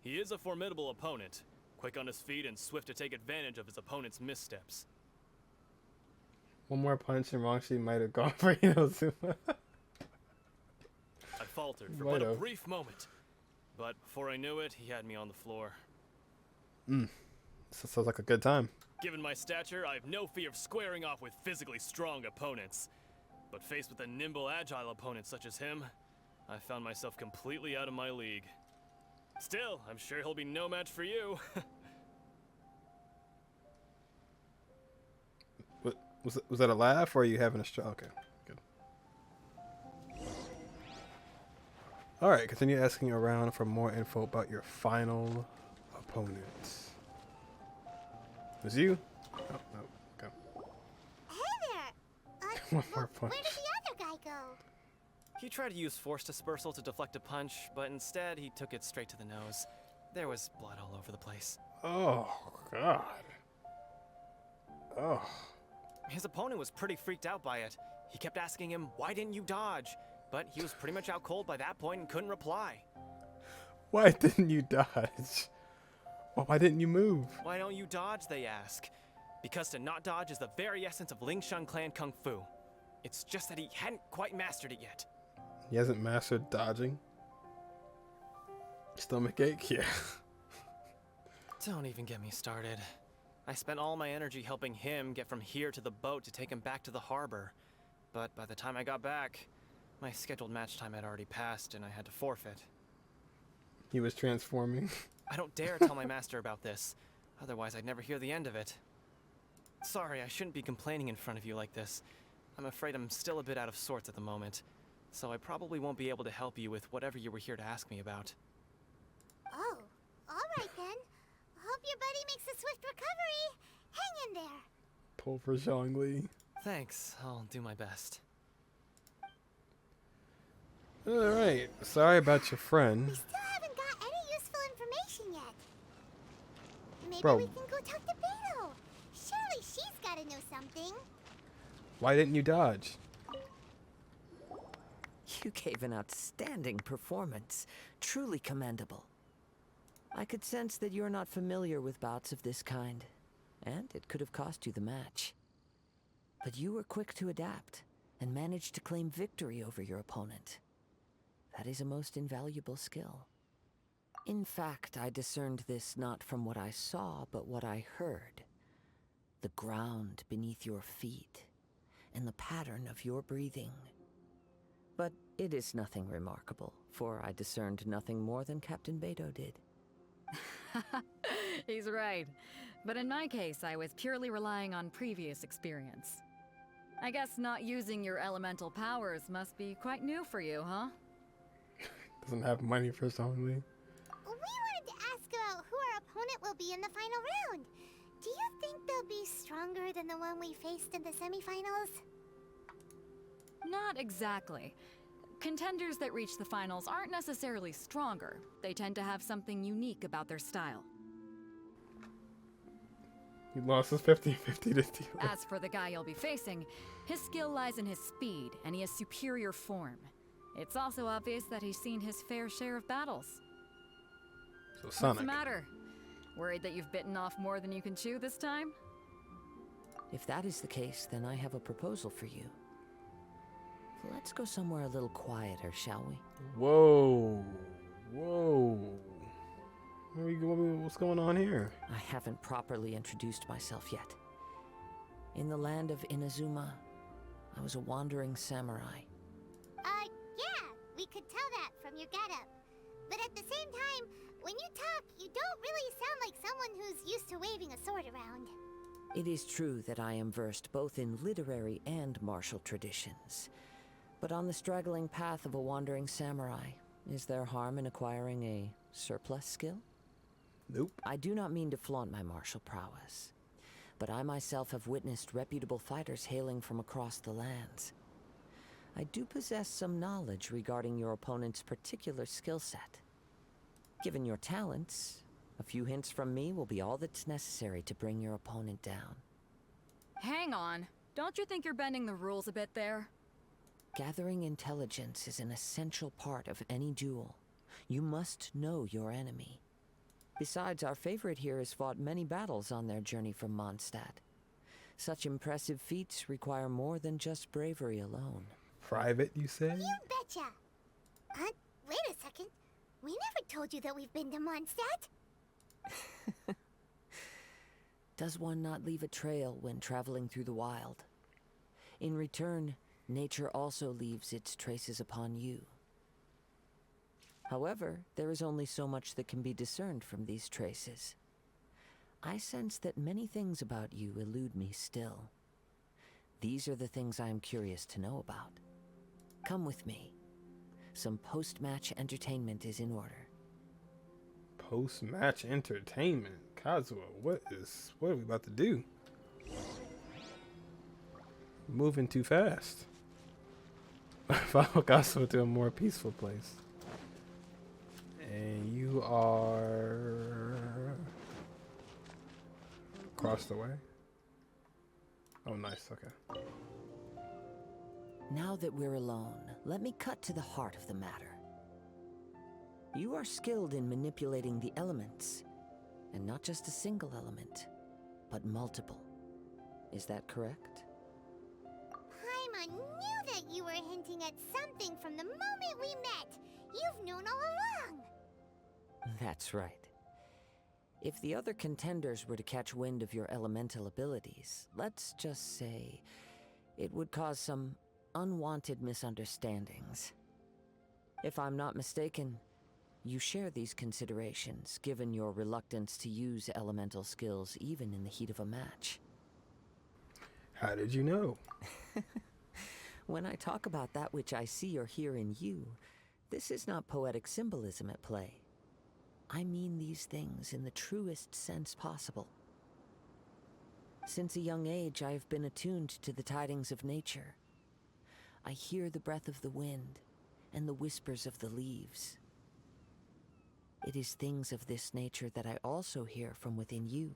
G: He is a formidable opponent, quick on his feet and swift to take advantage of his opponent's missteps.
A: One more punch and Roxy might have gone for Inazuma.
G: I faltered for
A: Might
G: but a
A: have.
G: brief moment. But before I knew it, he had me on the floor.
A: So sounds like a good time.
G: Given my stature, I have no fear of squaring off with physically strong opponents. But faced with a nimble, agile opponent such as him, I found myself completely out of my league. Still, I'm sure he'll be no match for you.
A: Was that a laugh or are you having a stroke? Okay, good. Alright, continue asking around for more info about your final opponent. Was you? Oh, no. Okay.
C: Hey there!
A: One more punch.
C: Where did the other guy go?
J: He tried to use force dispersal to deflect a punch, but instead he took it straight to the nose. There was blood all over the place.
A: Oh, God. Oh.
J: His opponent was pretty freaked out by it. He kept asking him, "Why didn't you dodge?" But he was pretty much out cold by that point and couldn't reply.
A: Why didn't you dodge? Well, why didn't you move?
J: "Why don't you dodge?" they ask. Because to not dodge is the very essence of Ling Shun Clan Kung Fu. It's just that he hadn't quite mastered it yet.
A: He hasn't mastered dodging? Stomachache? Yeah.
J: Don't even get me started. I spent all my energy helping him get from here to the boat to take him back to the harbor. But by the time I got back, My scheduled match time had already passed, and I had to forfeit.
A: He was transforming.
J: I don't dare tell my master about this. Otherwise, I'd never hear the end of it. Sorry, I shouldn't be complaining in front of you like this. I'm afraid I'm still a bit out of sorts at the moment, so I probably won't be able to help you with whatever you were here to ask me about.
C: Oh, alright then. Hope your buddy makes a swift recovery. Hang in there.
A: Pull for Zhongli.
J: Thanks, I'll do my best.
A: Alright, sorry about your friend.
C: We still haven't got any useful information yet. Maybe
A: Bro.
C: we can go talk to Beidou. Surely she's gotta know something.
A: Why didn't you dodge?
F: You gave an outstanding performance. Truly commendable. I could sense that you're not familiar with bouts of this kind, and it could have cost you the match. But you were quick to adapt, and managed to claim victory over your opponent. That is a most invaluable skill. In fact, I discerned this not from what I saw, but what I heard. The ground beneath your feet, and the pattern of your breathing. But it is nothing remarkable, for I discerned nothing more than Captain Beidou did.
E: He's right. But in my case, I was purely relying on previous experience. I guess not using your elemental powers must be quite new for you, huh?
A: Doesn't have money for Zhongli.
C: We wanted to ask about who our opponent will be in the final round. Do you think they'll be stronger than the one we faced in the semifinals?
E: Not exactly. Contenders that reach the finals aren't necessarily stronger. They tend to have something unique about their style.
A: He lost his 50-50 to deal.
E: As for the guy you'll be facing, his skill lies in his speed, and he has superior form. It's also obvious that he's seen his fair share of battles.
A: So Sonic.
E: What's the matter? Worried that you've bitten off more than you can chew this time?
F: If that is the case, then I have a proposal for you. Let's go somewhere a little quieter, shall we?
A: Whoa. Whoa. Where we going? What's going on here?
F: I haven't properly introduced myself yet. In the land of Inazuma, I was a wandering samurai.
C: Yeah, we could tell that from your getup. But at the same time, when you talk, you don't really sound like someone who's used to waving a sword around.
F: It is true that I am versed both in literary and martial traditions. But on the straggling path of a wandering samurai, is there harm in acquiring a surplus skill?
A: Nope.
F: I do not mean to flaunt my martial prowess, but I myself have witnessed reputable fighters hailing from across the lands. I do possess some knowledge regarding your opponent's particular skill set. Given your talents, a few hints from me will be all that's necessary to bring your opponent down.
E: Hang on. Don't you think you're bending the rules a bit there?
F: Gathering intelligence is an essential part of any duel. You must know your enemy. Besides, our favorite here has fought many battles on their journey from Mondstadt. Such impressive feats require more than just bravery alone.
A: Private, you say?
C: You betcha! Wait a second. We never told you that we've been to Mondstadt.
F: Does one not leave a trail when traveling through the wild? In return, nature also leaves its traces upon you. However, there is only so much that can be discerned from these traces. I sense that many things about you elude me still. These are the things I am curious to know about. Come with me. Some post-match entertainment is in order.
A: Post-match entertainment? Kazuo, what are we about to do? Moving too fast. Follow Kazuo to a more peaceful place. And you are across the way. Oh, nice. Okay.
F: Now that we're alone, let me cut to the heart of the matter. You are skilled in manipulating the elements, and not just a single element, but multiple. Is that correct?
C: Paimon knew that you were hinting at something from the moment we met. You've known all along.
F: That's right. If the other contenders were to catch wind of your elemental abilities, let's just say it would cause some unwanted misunderstandings. If I'm not mistaken, you share these considerations, given your reluctance to use elemental skills even in the heat of a match.
A: How did you know?
F: When I talk about that which I see or hear in you, this is not poetic symbolism at play. I mean these things in the truest sense possible. Since a young age, I have been attuned to the tidings of nature. I hear the breath of the wind and the whispers of the leaves. It is things of this nature that I also hear from within you.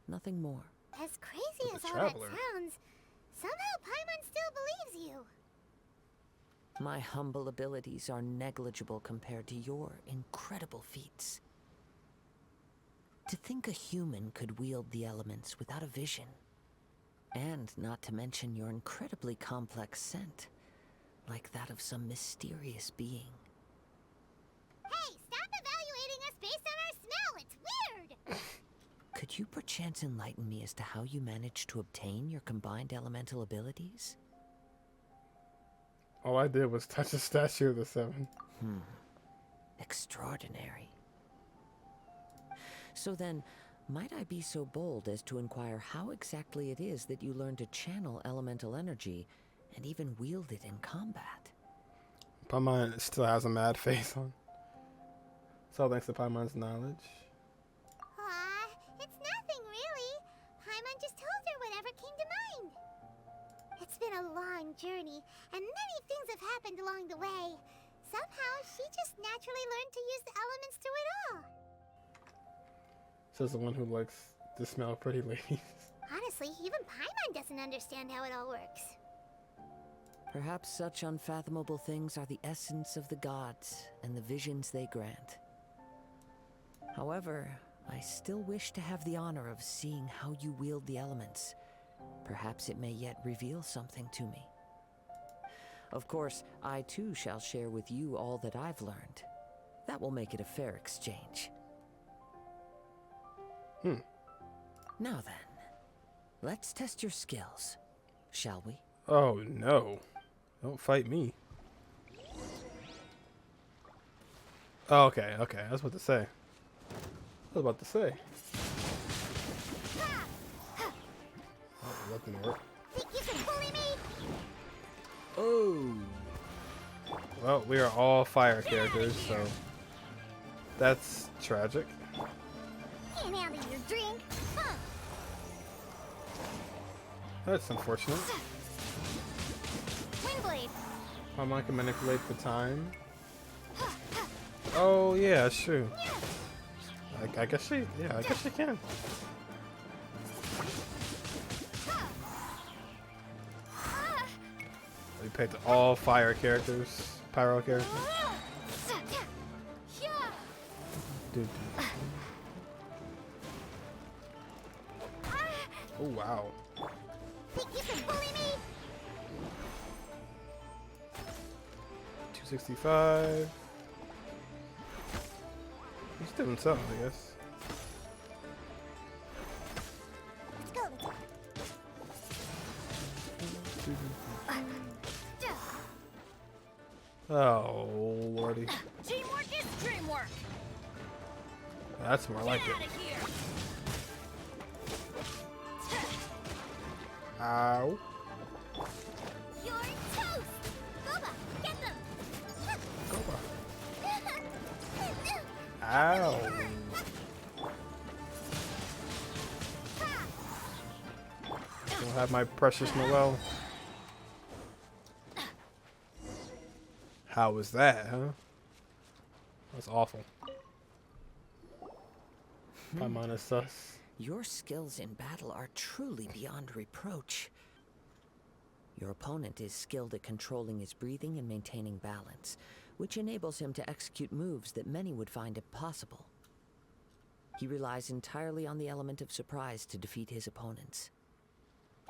F: Nothing more.
C: As crazy as all
A: traveler.
C: that sounds, somehow Paimon still believes you.
F: My humble abilities are negligible compared to your incredible feats. To think a human could wield the elements without a vision. And not to mention your incredibly complex scent, like that of some mysterious being.
C: Hey, stop evaluating us based on our smell! It's weird!
F: Could you perchance enlighten me as to how you managed to obtain your combined elemental abilities?
A: All I did was touch a statue of the seven.
F: Extraordinary. So then, might I be so bold as to inquire how exactly it is that you learn to channel elemental energy and even wield it in combat?
A: Paimon still has a mad face on. So thanks to Paimon's knowledge.
C: Aw, it's nothing really. Paimon just told her whatever came to mind. It's been a long journey, and many things have happened along the way. Somehow, she just naturally learned to use the elements through it all.
A: Says the one who likes to smell pretty ladies.
C: Honestly, even Paimon doesn't understand how it all works.
F: Perhaps such unfathomable things are the essence of the gods and the visions they grant. However, I still wish to have the honor of seeing how you wield the elements. Perhaps it may yet reveal something to me. Of course, I too shall share with you all that I've learned. That will make it a fair exchange. Now then, let's test your skills, shall we?
A: Oh no. Don't fight me. Oh, okay. I was about to say. Oh, that didn't work.
C: Think you can bully me?
F: Oh!
A: Well, we are all fire characters, so that's tragic.
C: Can't handle your drink. Huh.
A: That's unfortunate.
C: Windblade.
A: Paimon can manipulate the time. Oh yeah, that's true. I guess she can. We picked all fire characters, pyro characters. Dude. Oh wow.
C: Think you can bully me?
A: 265. He's doing something, I guess.
C: Let's go, let's go.
A: Oh lordy.
B: Teamwork is dreamwork.
A: That's more like it.
B: Get out of here.
A: Ow.
C: You're toast! Goba, get them!
A: Ow. Don't have my precious Noel. How was that, huh? That's awful. Paimon is sus.
F: Your skills in battle are truly beyond reproach. Your opponent is skilled at controlling his breathing and maintaining balance, which enables him to execute moves that many would find impossible. He relies entirely on the element of surprise to defeat his opponents.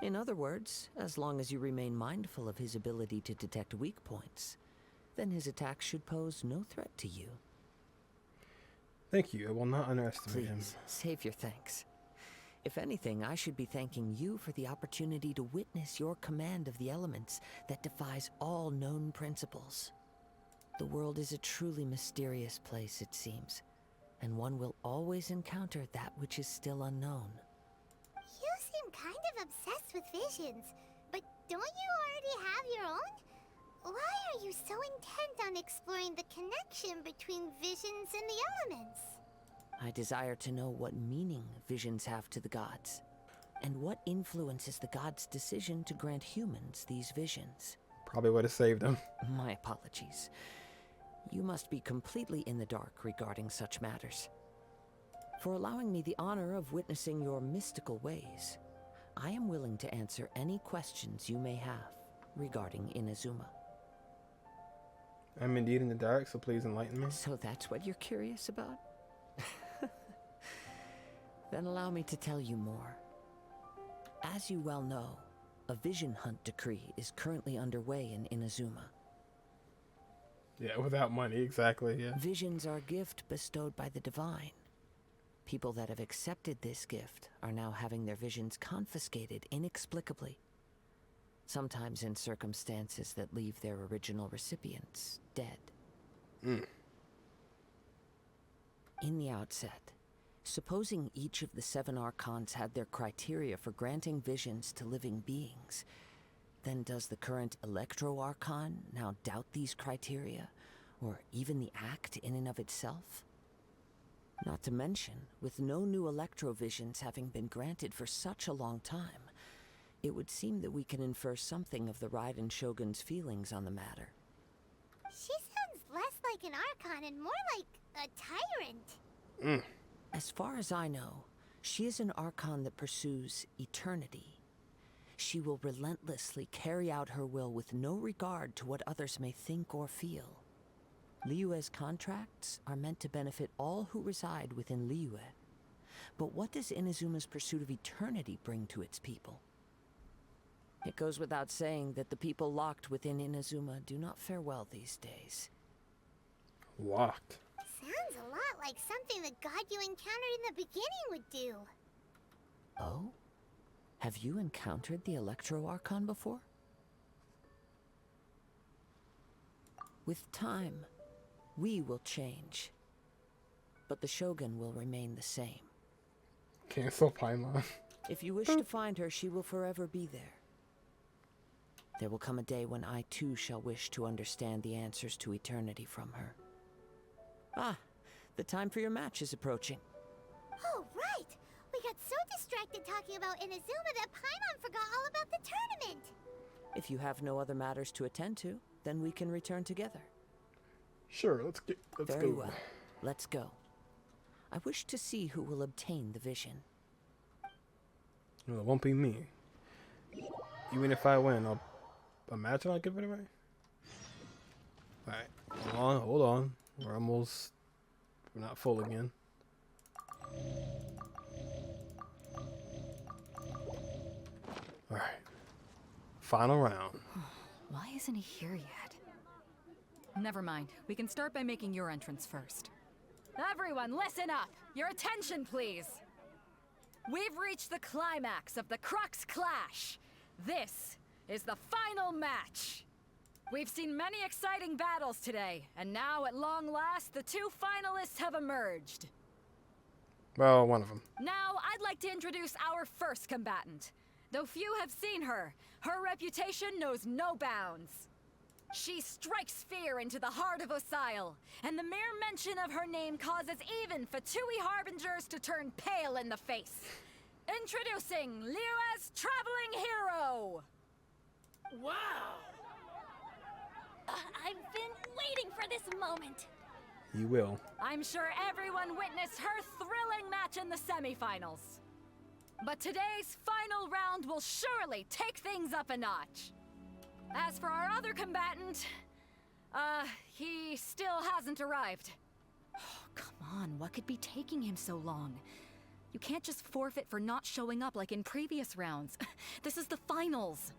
F: In other words, as long as you remain mindful of his ability to detect weak points, then his attacks should pose no threat to you.
A: Thank you. I will not underestimate him.
F: Please, save your thanks. If anything, I should be thanking you for the opportunity to witness your command of the elements that defies all known principles. The world is a truly mysterious place, it seems, and one will always encounter that which is still unknown.
C: You seem kind of obsessed with visions, but don't you already have your own? Why are you so intent on exploring the connection between visions and the elements?
F: I desire to know what meaning visions have to the gods, and what influences the gods' decision to grant humans these visions.
A: Probably would have saved him.
F: My apologies. You must be completely in the dark regarding such matters. For allowing me the honor of witnessing your mystical ways, I am willing to answer any questions you may have regarding Inazuma.
A: I'm indeed in the dark, so please enlighten me.
F: So that's what you're curious about? Then allow me to tell you more. As you well know, a vision hunt decree is currently underway in Inazuma.
A: Yeah, without money, exactly, yeah.
F: Visions are a gift bestowed by the divine. People that have accepted this gift are now having their visions confiscated inexplicably, sometimes in circumstances that leave their original recipients dead. In the outset, supposing each of the 7 archons had their criteria for granting visions to living beings, then does the current Electro-Archon now doubt these criteria, or even the act in and of itself? Not to mention, with no new Electro-Visions having been granted for such a long time, it would seem that we can infer something of the Raiden Shogun's feelings on the matter.
C: She sounds less like an Archon and more like a tyrant.
F: As far as I know, she is an Archon that pursues eternity. She will relentlessly carry out her will with no regard to what others may think or feel. Liyue's contracts are meant to benefit all who reside within Liyue. But what does Inazuma's pursuit of eternity bring to its people? It goes without saying that the people locked within Inazuma do not fare well these days.
A: Locked?
C: Sounds a lot like something the god you encountered in the beginning would do.
F: Oh? Have you encountered the Electro-Archon before? With time, we will change. But the Shogun will remain the same.
A: Cancel paimon.
F: If you wish to find her, she will forever be there. There will come a day when I too shall wish to understand the answers to eternity from her. Ah, the time for your match is approaching.
C: Oh, right! We got so distracted talking about Inazuma that Paimon forgot all about the tournament!
F: If you have no other matters to attend to, then we can return together.
A: Sure, let's go.
F: Very well. Let's go. I wish to see who will obtain the vision.
A: Well, it won't be me. Even if I win, I'll imagine I'll give it away. Alright, hold on. We're not full again. Alright. Final round.
E: Why isn't he here yet? Never mind. We can start by making your entrance first. Everyone, listen up! Your attention, please! We've reached the climax of the Crux Clash! This is the final match! We've seen many exciting battles today, and now at long last, the 2 finalists have emerged.
A: Well, one of them.
E: Now, I'd like to introduce our first combatant. Though few have seen her, her reputation knows no bounds. She strikes fear into the heart of Osile, and the mere mention of her name causes even Fatui Harbingers to turn pale in the face. Introducing Liyue's traveling hero!
H: Wow!
B: I've been waiting for this moment.
A: You will.
E: I'm sure everyone witnessed her thrilling match in the semifinals. But today's final round will surely take things up a notch. As for our other combatant, he still hasn't arrived. Oh, come on, what could be taking him so long? You can't just forfeit for not showing up like in previous rounds. This is the finals.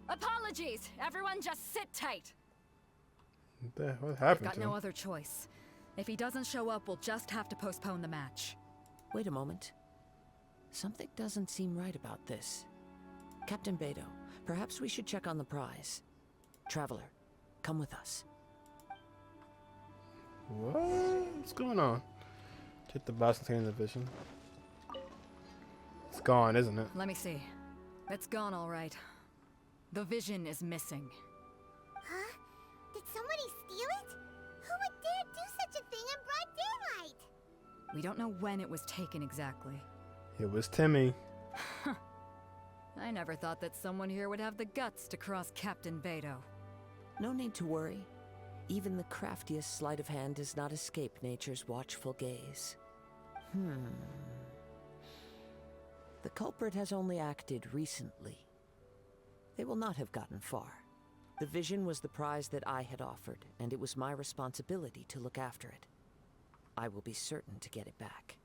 E: Apologies, everyone just sit tight.
A: What happened
E: Got
A: to
E: no
A: him?
E: other choice. If he doesn't show up, we'll just have to postpone the match.
F: Wait a moment. Something doesn't seem right about this. Captain Beidou, perhaps we should check on the prize. Traveler, come with us.
A: What's going on? Check the box containing the vision. It's gone, isn't it?
E: Let me see. It's gone, all right. The vision is missing.
C: Huh? Did somebody steal it? Who would dare do such a thing in broad daylight?
E: We don't know when it was taken exactly.
A: It was Timmy.
E: I never thought that someone here would have the guts to cross Captain Beidou.
F: No need to worry. Even the craftiest sleight of hand does not escape nature's watchful gaze. The culprit has only acted recently. They will not have gotten far. The vision was the prize that I had offered, and it was my responsibility to look after it. I will be certain to get it back.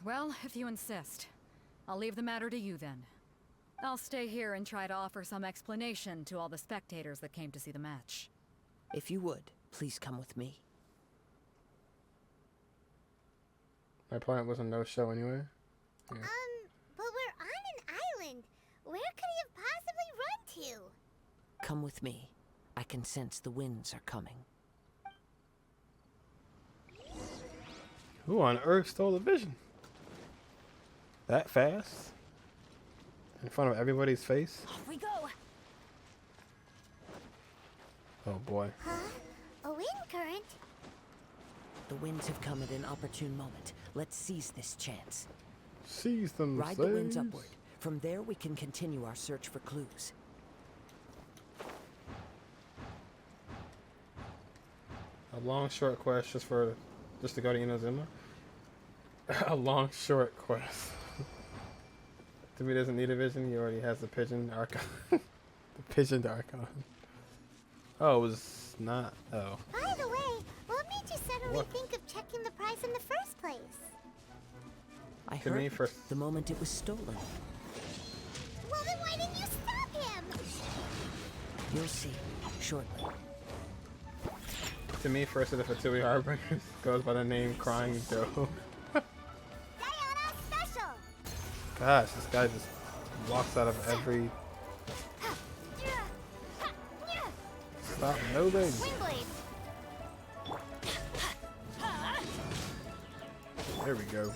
E: Well, if you insist. I'll leave the matter to you then. I'll stay here and try to offer some explanation to all the spectators that came to see the match.
F: If you would, please come with me.
A: My plan was a no-show anyway. Yeah.
C: But we're on an island. Where could he have possibly run to?
F: Come with me. I can sense the winds are coming.
A: Who on earth stole the vision? That fast? In front of everybody's face?
B: Off we go.
A: Oh boy.
C: Huh? A wind current?
F: The winds have come at an opportune moment. Let's seize this chance.
A: Seize them,
F: Ride the winds upward. From there we can continue our search for clues.
A: A long short quest just to go to Inazuma? A long short quest. Timmy doesn't need a vision, he already has the pigeon archon. The pigeon archon. Oh, it was not. Oh.
C: By the way, what made you suddenly think of checking the prize in the first place?
F: I heard it the moment it was stolen.
C: Well, then why didn't you stop him?
F: You'll see shortly.
A: To me, first of the Fatui Harbingers goes by the name Crying Doe.
C: Diana Special!
A: Gosh, this guy just walks out of every... Stop moving!
C: Windblade!
A: There we go.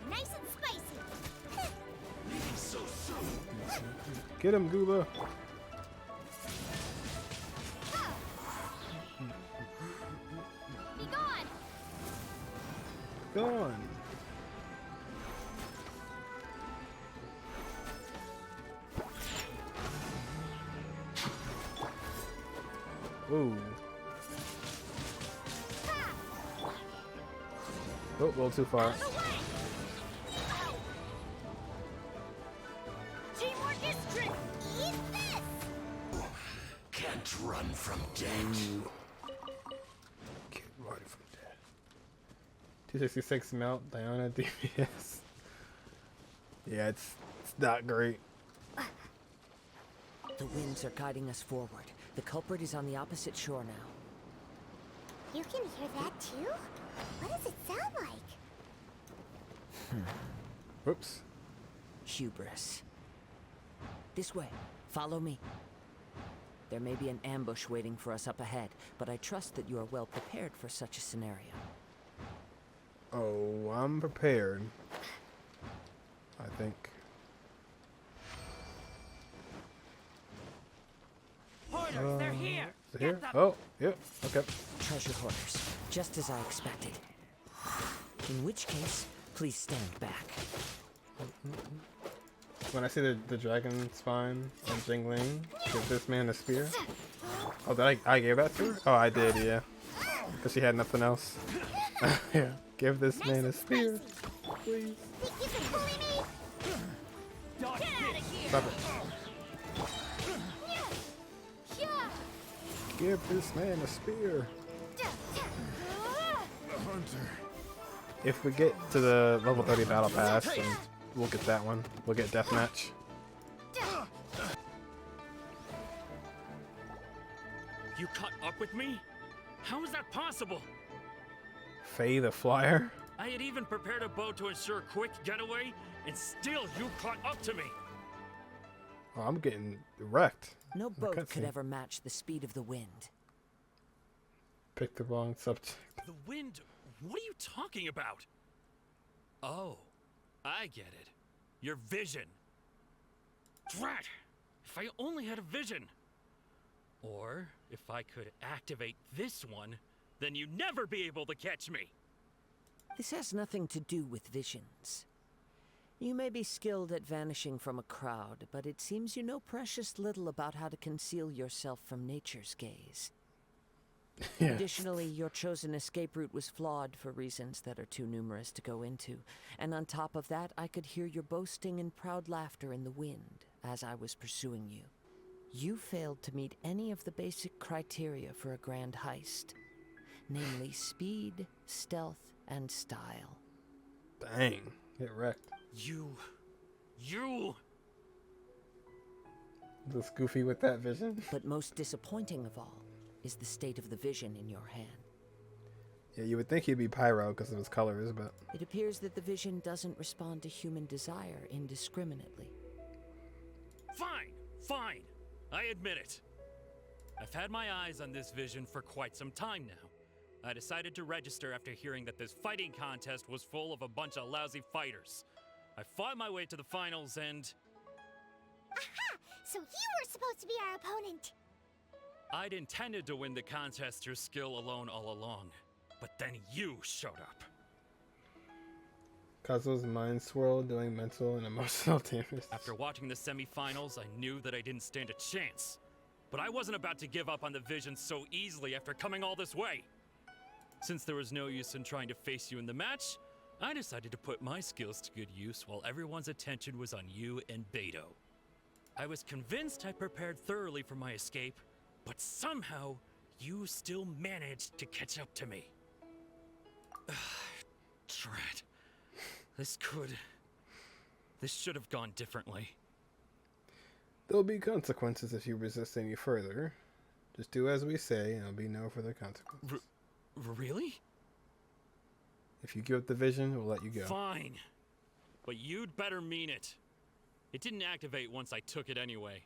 C: Nice and spicy!
A: Get him, Gooba!
C: Be gone!
A: Gone! Ooh. Oh, a little too far.
C: Teamwork is strength! Eat this!
M: Can't run from death.
A: Can't run from death. 266 melt, Diana DPS. Yeah, it's not great.
F: The winds are guiding us forward. The culprit is on the opposite shore now.
C: You can hear that too? What does it sound like?
A: Whoops.
F: Hubris. This way. Follow me. There may be an ambush waiting for us up ahead, but I trust that you are well prepared for such a scenario.
A: Oh, I'm prepared. I think.
H: They're here.
A: Is it here? Oh, yep. Okay.
F: Treasure hoarders, just as I expected. In which case, please stand back.
A: When I see the dragon spine and Jingling, give this man a spear. Oh, did I gave that to her? Oh, I did, yeah. Because she had nothing else. Yeah. Give this man a spear, please.
C: Think you can bully me? Get out of here!
A: Stop it. Give this man a spear. If we get to the level 30 battle pass, then we'll get that one. We'll get deathmatch.
N: You caught up with me? How is that possible?
A: Faye the Flyer?
N: I had even prepared a boat to ensure a quick getaway, and still you caught up to me.
A: Oh, I'm getting wrecked.
F: No
A: in the
F: boat could
A: cutscene.
F: ever match the speed of the wind.
A: Pick the wrong subject.
N: The wind? What are you talking about? Oh, I get it. Your vision. Drat! If I only had a vision. Or, if I could activate this one, then you'd never be able to catch me.
F: This has nothing to do with visions. You may be skilled at vanishing from a crowd, but it seems you know precious little about how to conceal yourself from nature's gaze.
A: Yeah.
F: Additionally, your chosen escape route was flawed for reasons that are too numerous to go into. And on top of that, I could hear your boasting and proud laughter in the wind as I was pursuing you. You failed to meet any of the basic criteria for a grand heist, namely speed, stealth, and style.
A: Dang, get wrecked.
N: You...
A: Looks goofy with that vision.
F: But most disappointing of all is the state of the vision in your hand.
A: Yeah, you would think he'd be pyro because of his colors, but
F: It appears that the vision doesn't respond to human desire indiscriminately.
N: Fine. I admit it. I've had my eyes on this vision for quite some time now. I decided to register after hearing that this fighting contest was full of a bunch of lousy fighters. I fought my way to the finals and...
C: Aha! So you were supposed to be our opponent.
N: I'd intended to win the contest through skill alone all along. But then you showed up.
A: Kazuo's mind swirl doing mental and emotional damage.
N: After watching the semifinals, I knew that I didn't stand a chance. But I wasn't about to give up on the vision so easily after coming all this way. Since there was no use in trying to face you in the match, I decided to put my skills to good use while everyone's attention was on you and Beidou. I was convinced I prepared thoroughly for my escape, but somehow you still managed to catch up to me. Drat. This should have gone differently.
A: There'll be consequences if you resist any further. Just do as we say, and there'll be no further consequences.
N: Really?
A: If you give up the vision, we'll let you go.
N: Fine. But you'd better mean it. It didn't activate once I took it anyway.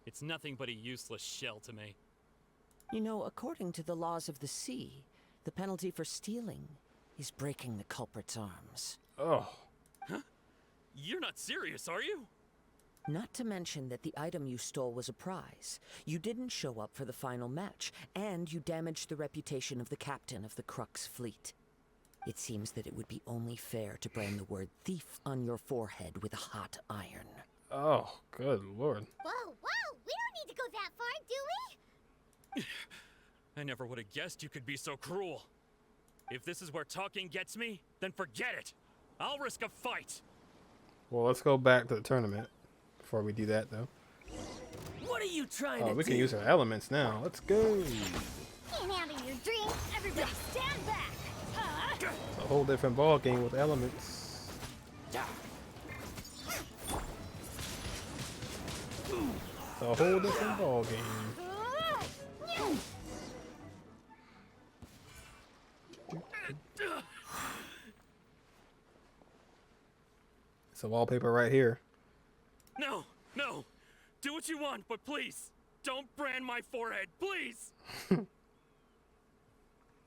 N: It's nothing but a useless shell to me.
F: You know, according to the laws of the sea, the penalty for stealing is breaking the culprit's arms.
A: Oh.
N: Huh? You're not serious, are you?
F: Not to mention that the item you stole was a prize. You didn't show up for the final match, and you damaged the reputation of the captain of the Crux fleet. It seems that it would be only fair to brand the word thief on your forehead with a hot iron.
A: Oh, good lord.
C: Whoa, we don't need to go that far, do we?
N: I never would have guessed you could be so cruel. If this is where talking gets me, then forget it. I'll risk a fight.
A: Well, let's go back to the tournament before we do that, though.
H: What are you trying to do?
A: Oh, we can use our elements now. Let's go.
C: Can't handle your drink.
B: Everybody stand back!
A: It's a whole different ball game with elements. It's a whole different ball game. It's a wallpaper right here.
N: No. Do what you want, but please, don't brand my forehead, please.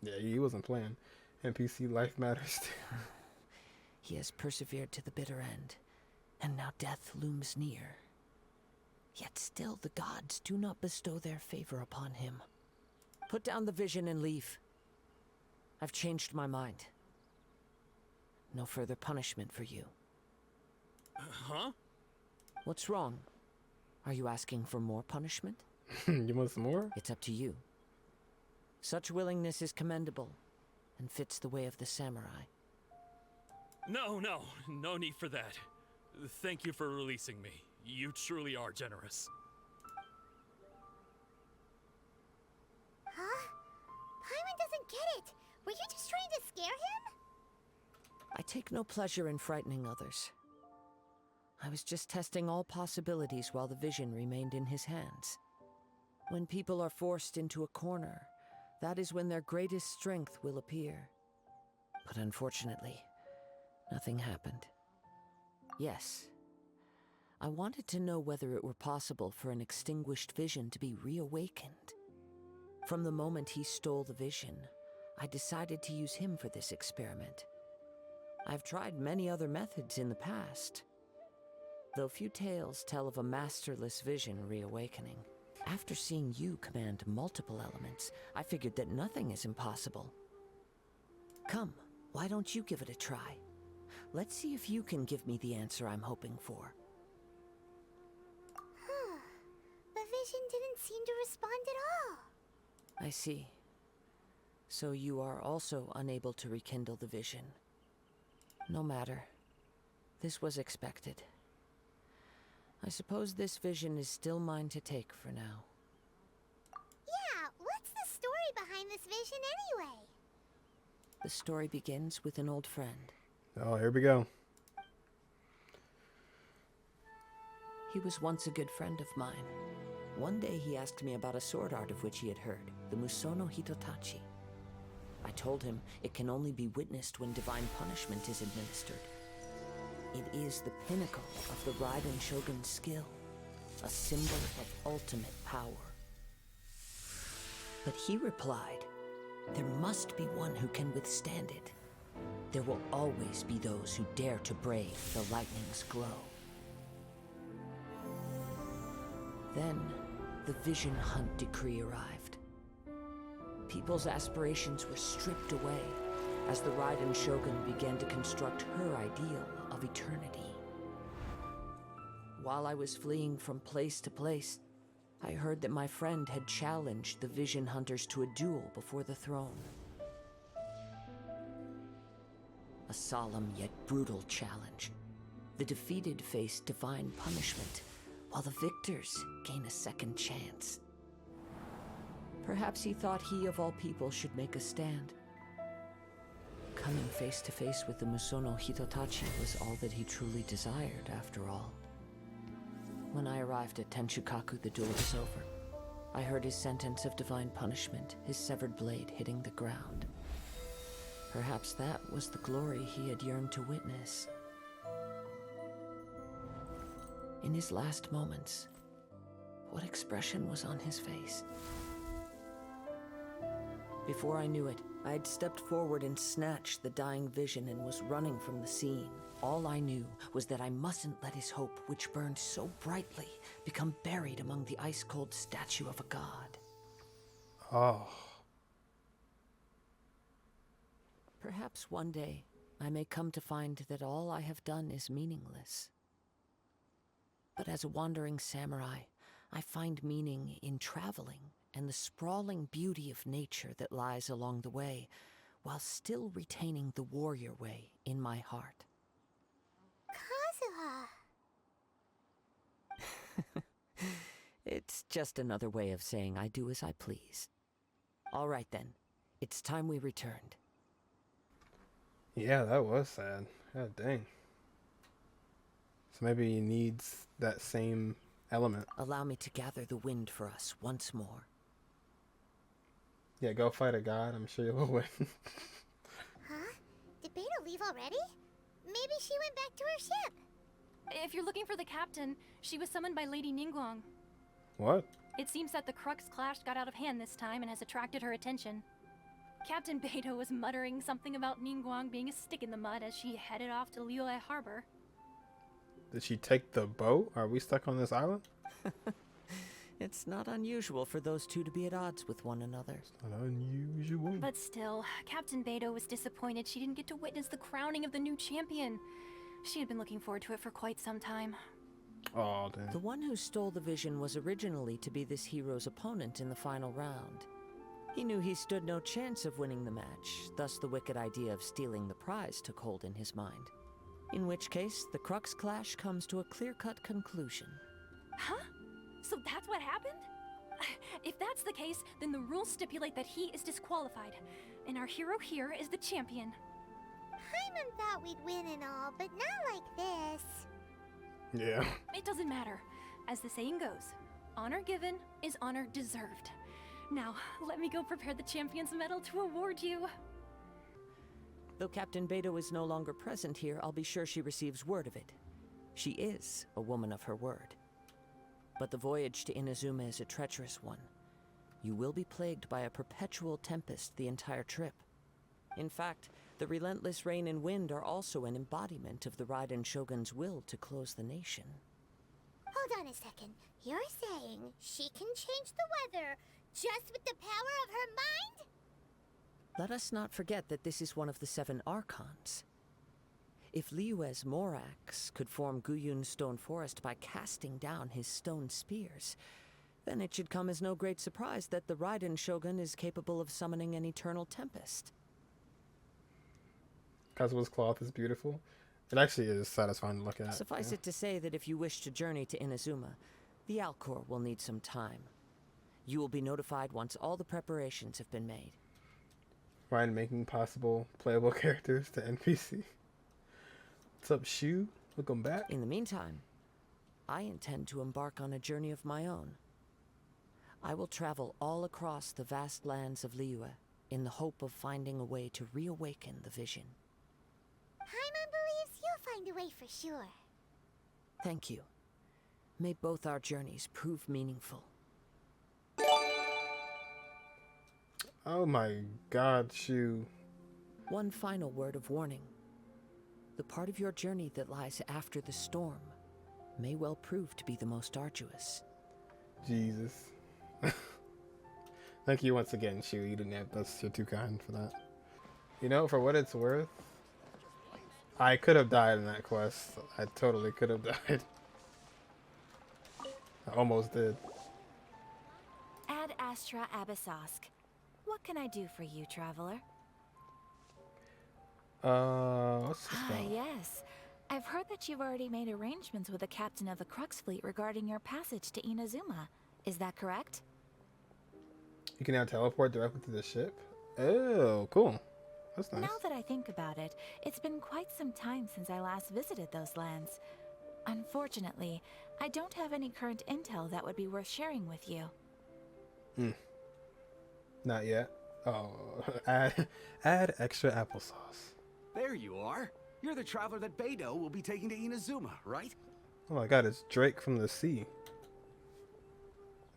A: Yeah, he wasn't playing. NPC life matters.
F: He has persevered to the bitter end, and now death looms near. Yet still the gods do not bestow their favor upon him. Put down the vision and leave. I've changed my mind. No further punishment for you.
N: Huh?
F: What's wrong? Are you asking for more punishment?
A: You want some more?
F: It's up to you. Such willingness is commendable, and fits the way of the samurai.
N: No need for that. Thank you for releasing me. You truly are generous.
C: Huh? Paimon doesn't get it. Were you just trying to scare him?
F: I take no pleasure in frightening others. I was just testing all possibilities while the vision remained in his hands. When people are forced into a corner, that is when their greatest strength will appear. But unfortunately, nothing happened. Yes, I wanted to know whether it were possible for an extinguished vision to be reawakened. From the moment he stole the vision, I decided to use him for this experiment. I've tried many other methods in the past, though few tales tell of a masterless vision reawakening. After seeing you command multiple elements, I figured that nothing is impossible. Come, why don't you give it a try? Let's see if you can give me the answer I'm hoping for.
C: The vision didn't seem to respond at all.
F: I see. So you are also unable to rekindle the vision. No matter. This was expected. I suppose this vision is still mine to take for now.
C: Yeah, what's the story behind this vision anyway?
F: The story begins with an old friend.
A: Oh, here we go.
F: He was once a good friend of mine. One day he asked me about a sword art of which he had heard, the Musono Hitotachi. I told him it can only be witnessed when divine punishment is administered. It is the pinnacle of the Raiden Shogun's skill, a symbol of ultimate power. But he replied, there must be one who can withstand it. There will always be those who dare to brave the lightning's glow. Then, the Vision Hunt decree arrived. People's aspirations were stripped away as the Raiden Shogun began to construct her ideal of eternity. While I was fleeing from place to place, I heard that my friend had challenged the Vision Hunters to a duel before the throne. A solemn yet brutal challenge. The defeated face divine punishment, while the victors gain a second chance. Perhaps he thought he of all people should make a stand. Coming face to face with the Musono Hitotachi was all that he truly desired, after all. When I arrived at Tenshukaku, the duel was over. I heard his sentence of divine punishment, his severed blade hitting the ground. Perhaps that was the glory he had yearned to witness. In his last moments, what expression was on his face? Before I knew it, I had stepped forward and snatched the dying vision and was running from the scene. All I knew was that I mustn't let his hope, which burned so brightly, become buried among the ice-cold statue of a god.
A: Oh.
F: Perhaps one day, I may come to find that all I have done is meaningless. But as a wandering samurai, I find meaning in traveling and the sprawling beauty of nature that lies along the way, while still retaining the warrior way in my heart.
C: Kazuha.
F: It's just another way of saying I do as I please. All right then, it's time we returned.
A: Yeah, that was sad. God dang. So maybe he needs that same element.
F: Allow me to gather the wind for us once more.
A: Yeah, go fight a god. I'm sure you'll win.
C: Huh? Did Beidou leave already? Maybe she went back to her ship.
L: If you're looking for the captain, she was summoned by Lady Ningguang.
A: What?
L: It seems that the Crux Clash got out of hand this time and has attracted her attention. Captain Beidou was muttering something about Ningguang being a stick in the mud as she headed off to Liyue Harbor.
A: Did she take the boat? Are we stuck on this island?
F: It's not unusual for those two to be at odds with one another.
A: It's not unusual.
L: But still, Captain Beidou was disappointed she didn't get to witness the crowning of the new champion. She had been looking forward to it for quite some time.
A: Oh, damn.
F: The one who stole the vision was originally to be this hero's opponent in the final round. He knew he stood no chance of winning the match, thus the wicked idea of stealing the prize took hold in his mind. In which case, the Crux Clash comes to a clear-cut conclusion.
L: Huh? So that's what happened? If that's the case, then the rules stipulate that he is disqualified, and our hero here is the champion.
C: Paimon thought we'd win and all, but not like this.
A: Yeah.
L: It doesn't matter. As the saying goes, honor given is honor deserved. Now, let me go prepare the champion's medal to award you.
F: Though Captain Beidou is no longer present here, I'll be sure she receives word of it. She is a woman of her word. But the voyage to Inazuma is a treacherous one. You will be plagued by a perpetual tempest the entire trip. In fact, the relentless rain and wind are also an embodiment of the Raiden Shogun's will to close the nation.
C: Hold on a second. You're saying she can change the weather just with the power of her mind?
F: Let us not forget that this is one of the 7 Archons. If Liyue's Morax could form Guyun's stone forest by casting down his stone spears, then it should come as no great surprise that the Raiden Shogun is capable of summoning an eternal tempest.
A: Kazua's cloth is beautiful. It actually is satisfying to look at.
F: Suffice it to say that if you wish to journey to Inazuma, the Alcor will need some time. You will be notified once all the preparations have been made.
A: Ryan making possible playable characters to NPC. What's up, Shu? Welcome back.
F: In the meantime, I intend to embark on a journey of my own. I will travel all across the vast lands of Liyue in the hope of finding a way to reawaken the vision.
C: Paimon believes you'll find a way for sure.
F: Thank you. May both our journeys prove meaningful.
A: Oh my god, Shu.
F: One final word of warning. The part of your journey that lies after the storm may well prove to be the most arduous.
A: Jesus. Thank you once again, Shu. You didn't have, you're too kind for that. You know, for what it's worth, I could have died in that quest. I totally could have died. I almost did.
B: Ad Astra Abyssosk. What can I do for you, traveler?
A: What's this
B: Ah,
A: called?
B: yes. I've heard that you've already made arrangements with the captain of the Crux fleet regarding your passage to Inazuma. Is that correct?
A: You can now teleport directly to the ship? Oh, cool. That's nice.
B: Now that I think about it, it's been quite some time since I last visited those lands. Unfortunately, I don't have any current intel that would be worth sharing with you.
A: Not yet. Oh, add extra applesauce.
O: There you are. You're the traveler that Beidou will be taking to Inazuma, right?
A: Oh my god, it's Drake from the sea.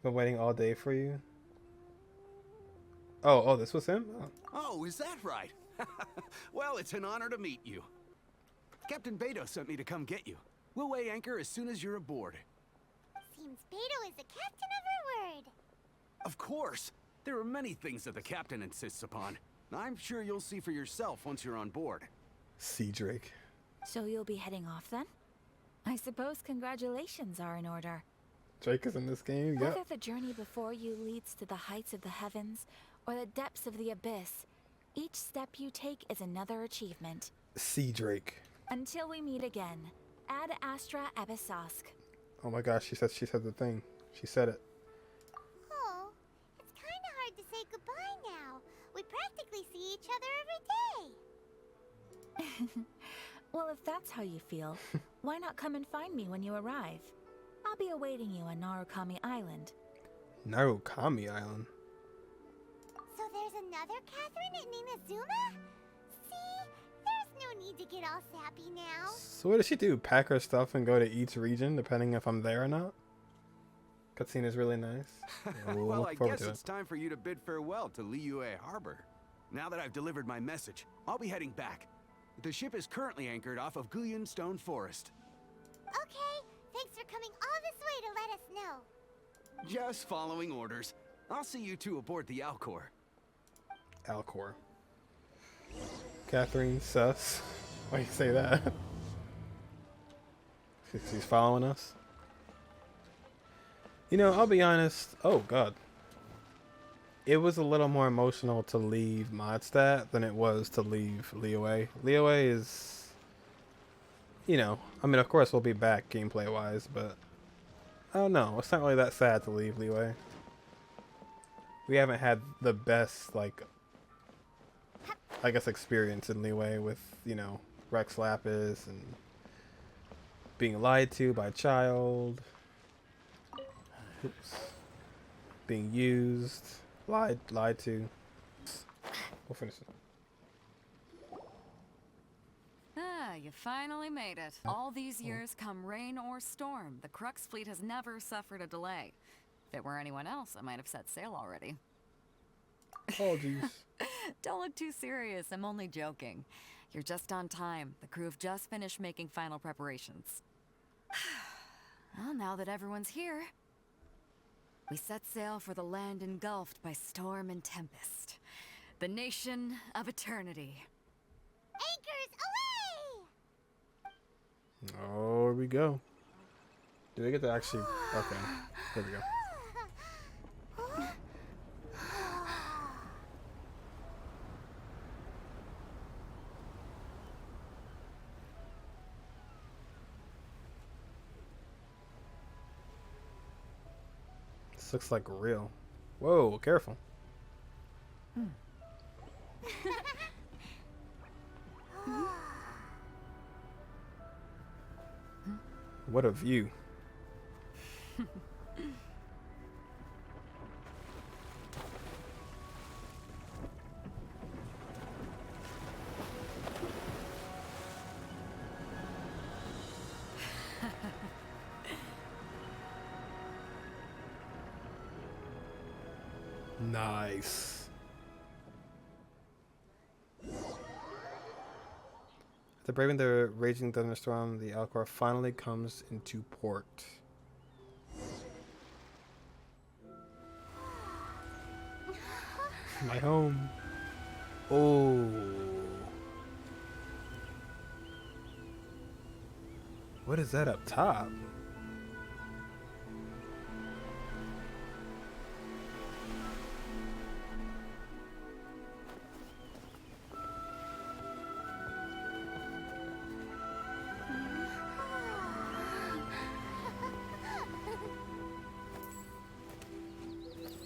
A: Been waiting all day for you. Oh, this was him?
O: Oh, is that right? Well, it's an honor to meet you. Captain Beidou sent me to come get you. We'll weigh anchor as soon as you're aboard.
C: Seems Beidou is the captain of her word.
O: Of course. There are many things that the captain insists upon. I'm sure you'll see for yourself once you're on board.
A: Sea Drake.
B: So you'll be heading off then? I suppose congratulations are in order.
A: Drake is in this game, yep.
B: Whether the journey before you leads to the heights of the heavens or the depths of the abyss, each step you take is another achievement.
A: Sea Drake.
B: Until we meet again, Ad Astra Abyssosk.
A: Oh my gosh, she said the thing. She said it.
C: Oh, it's kind of hard to say goodbye now. We practically see each other every day.
B: Well, if that's how you feel, why not come and find me when you arrive? I'll be awaiting you on Narukami Island.
A: Narukami Island?
C: So there's another Catherine in Inazuma? See? There's no need to get all sappy now.
A: So what does she do? Pack her stuff and go to each region, depending if I'm there or not? Cutscene is really nice.
O: Well, I guess it's time for you to bid farewell to Liyue Harbor. Now that I've delivered my message, I'll be heading back. The ship is currently anchored off of Guyun Stone Forest.
C: Okay, thanks for coming all this way to let us know.
O: Just following orders. I'll see you two aboard the Alcor.
A: Alcor. Catherine sus. Why you say that? She's following us. You know, I'll be honest. Oh god. It was a little more emotional to leave Modstat than it was to leave Liyue. Liyue is, you know, I mean, of course we'll be back gameplay wise, but I don't know. It's not really that sad to leave Liyue. We haven't had the best, like, I guess, experience in Liyue with, you know, Rex Lapis and being lied to by a child. Oops. Being used. Lied to. We'll finish it.
E: you finally made it. All these years, come rain or storm, the Crux fleet has never suffered a delay. If it were anyone else, I might have set sail already.
A: Apologies.
E: Don't look too serious, I'm only joking. You're just on time. The crew have just finished making final preparations. Well, now that everyone's here, we set sail for the land engulfed by storm and tempest. The nation of eternity.
C: Anchors away!
A: Oh, here we go. Do we get to actually... Okay, here we go. This looks like real. Whoa, careful. What a view. Nice. After braving the raging thunderstorm, the Alcor finally comes into port. My home. Oh. What is that up top?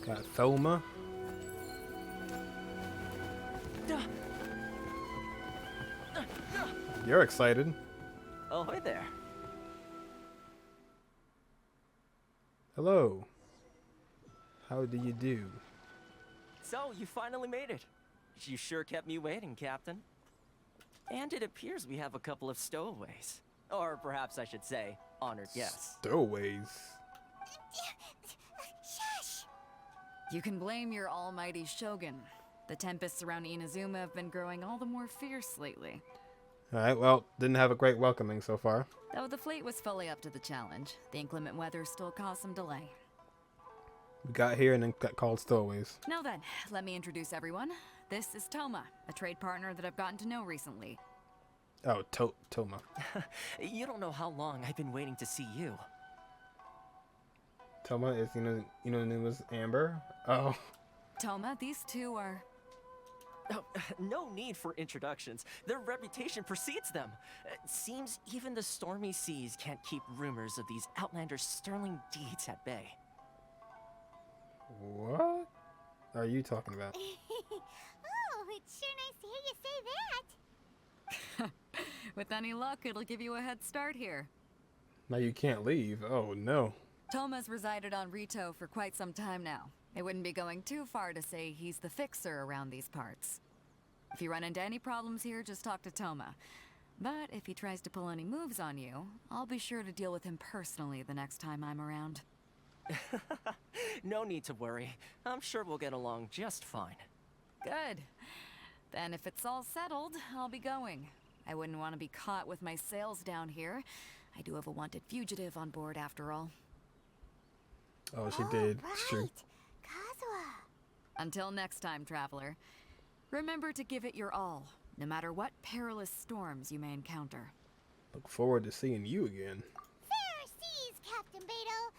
A: Got Thoma. You're excited.
J: Oh, hi there.
A: Hello. How do you do?
J: So, you finally made it. You sure kept me waiting, Captain. And it appears we have a couple of stowaways. Or perhaps I should say, honored guests.
A: Stowaways?
C: Shush!
E: You can blame your almighty Shogun. The tempests around Inazuma have been growing all the more fierce lately.
A: Alright, well, didn't have a great welcoming so far.
E: Though the fleet was fully up to the challenge, the inclement weather still caused some delay.
A: We got here and then got called stowaways.
E: Now then, let me introduce everyone. This is Toma, a trade partner that I've gotten to know recently.
A: Oh, Toma.
J: You don't know how long I've been waiting to see you.
A: Toma is, Inuzuma's Amber? Oh.
E: Toma, these two are...
J: Oh, no need for introductions. Their reputation precedes them. Seems even the stormy seas can't keep rumors of these outlanders' sterling deeds at bay.
A: What are you talking about?
C: Oh, it's sure nice to hear you say that.
E: With any luck, it'll give you a head start here.
A: Now you can't leave. Oh, no.
E: Toma's resided on Rito for quite some time now. It wouldn't be going too far to say he's the fixer around these parts. If you run into any problems here, just talk to Toma. But if he tries to pull any moves on you, I'll be sure to deal with him personally the next time I'm around.
J: No need to worry. I'm sure we'll get along just fine.
E: Good. Then if it's all settled, I'll be going. I wouldn't want to be caught with my sails down here. I do have a wanted fugitive on board after all.
A: Oh, she did.
C: Right.
A: It's true.
C: Kazuha.
E: Until next time, traveler. Remember to give it your all, no matter what perilous storms you may encounter.
A: Look forward to seeing you again.
C: Fair seas, Captain Beidou.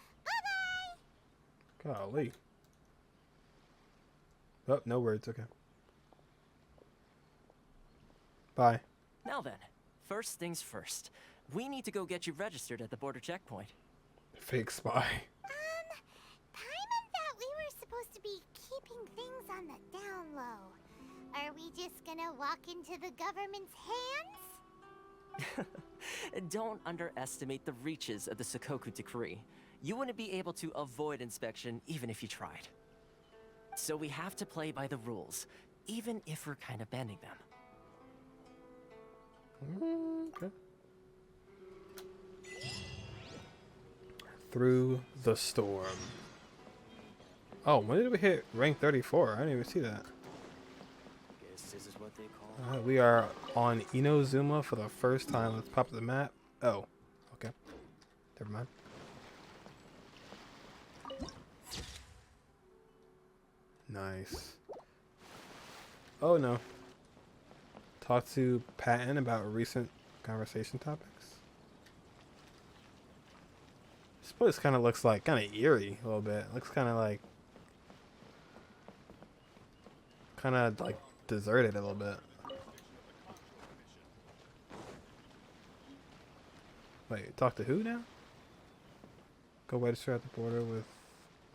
C: Bye-bye.
A: Golly. Oh, no words. Okay. Bye.
J: Now then, first things first. We need to go get you registered at the border checkpoint.
A: Fake spy.
C: Paimon thought we were supposed to be keeping things on the down low. Are we just gonna walk into the government's hands?
J: Don't underestimate the reaches of the Sakoku Decree. You wouldn't be able to avoid inspection even if you tried. So we have to play by the rules, even if we're kind of bending them.
A: Okay. Through the storm. Oh, when did we hit rank 34? I didn't even see that.
J: Guess this is what they call.
A: We are on Inazuma for the first time. Let's pop the map. Oh, okay. Never mind. Nice. Oh no. Talk to Patton about recent conversation topics. This place kind of looks like kind of eerie a little bit. Looks kind of like deserted a little bit. Wait, talk to who now? Go register at the border with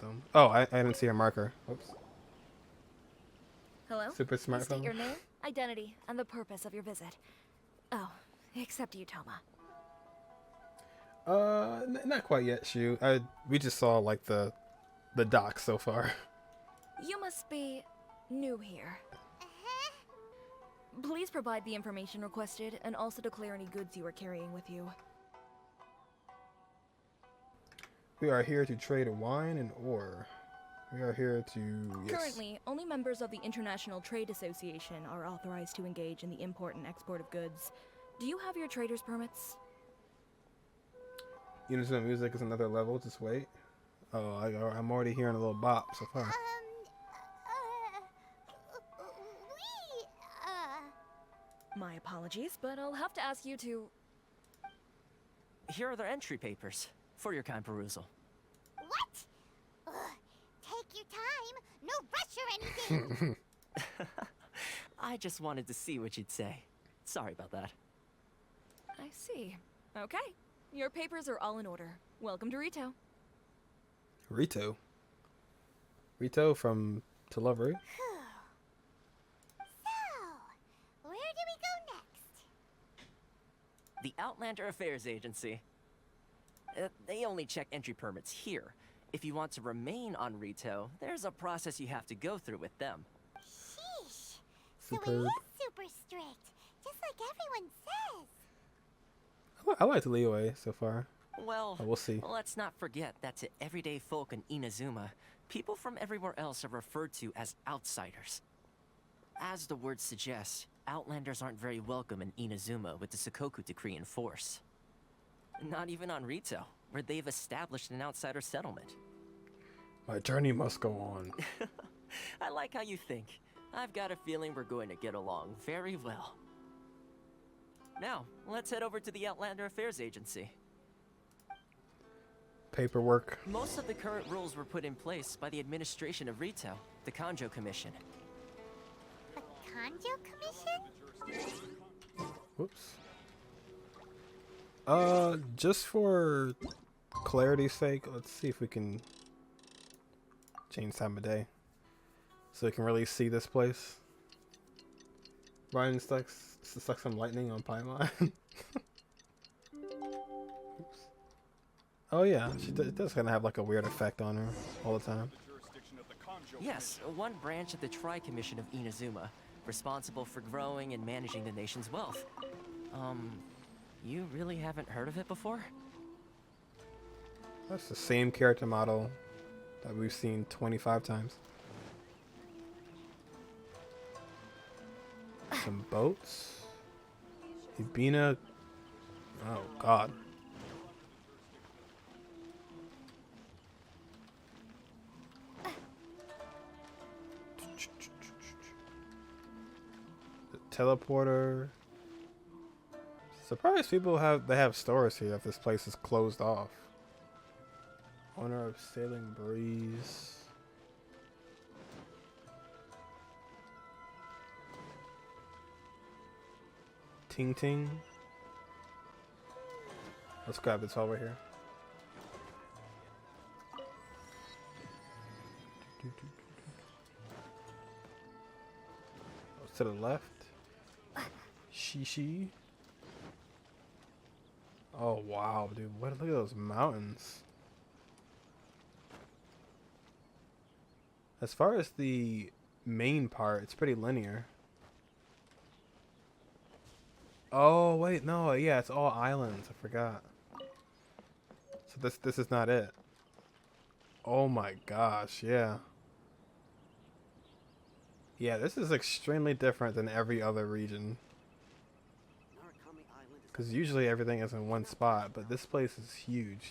A: them. Oh, I didn't see a marker. Oops.
P: Hello?
A: Super
P: Please state
A: smartphone.
P: your name, identity, and the purpose of your visit. Oh, except you, Toma.
A: Not quite yet, Shu. We just saw like the docs so far.
P: You must be new here. Please provide the information requested and also declare any goods you are carrying with you.
A: We are here to trade wine and ore. We are here to... Yes.
P: Currently, only members of the International Trade Association are authorized to engage in the import and export of goods. Do you have your trader's permits?
A: Unison music is another level. Just wait. Oh, I'm already hearing a little bop so far.
P: My apologies, but I'll have to ask you to...
J: Here are their entry papers for your kind perusal.
C: What? Ugh, take your time. No rush or anything.
J: I just wanted to see what you'd say. Sorry about that.
P: I see. Okay. Your papers are all in order. Welcome to Rito.
A: Rito? Rito from To Love Ru?
C: Where do we go next?
J: The Outlander Affairs Agency. They only check entry permits here. If you want to remain on Rito, there's a process you have to go through with them.
C: Sheesh. So
A: Superb.
C: it is super strict, just like everyone says.
A: I like Liyue so far.
J: Well,
A: we'll see.
J: Let's not forget that to everyday folk in Inazuma, people from everywhere else are referred to as outsiders. As the word suggests, Outlanders aren't very welcome in Inazuma with the Sakoku Decree in force. Not even on Rito, where they've established an outsider settlement.
A: My journey must go on.
J: I like how you think. I've got a feeling we're going to get along very well. Now, let's head over to the Outlander Affairs Agency.
A: Paperwork.
J: Most of the current rules were put in place by the administration of Rito, the Kanjo Commission.
C: The Kanjo Commission?
A: Whoops. Just for clarity's sake, let's see if we can change time of day so we can really see this place. Ryan stuck some lightning on Paimon. Oops. Oh yeah, it does kind of have like a weird effect on her all the time.
J: Yes, one branch of the Tri-Commission of Inazuma, responsible for growing and managing the nation's wealth. You really haven't heard of it before?
A: That's the same character model that we've seen 25 times. Some boats. Ibina. Oh god. The teleporter. Surprised people have stores here if this place is closed off. Owner of Sailing Breeze. Ting Ting. Let's grab this over here. To the left. Shishi. Oh wow, dude! Look at those mountains. As far as the main part, it's pretty linear. Oh wait, no, yeah, it's all islands. I forgot. So this is not it. Oh my gosh, yeah. Yeah, this is extremely different than every other region. Because usually everything is in one spot, but this place is huge.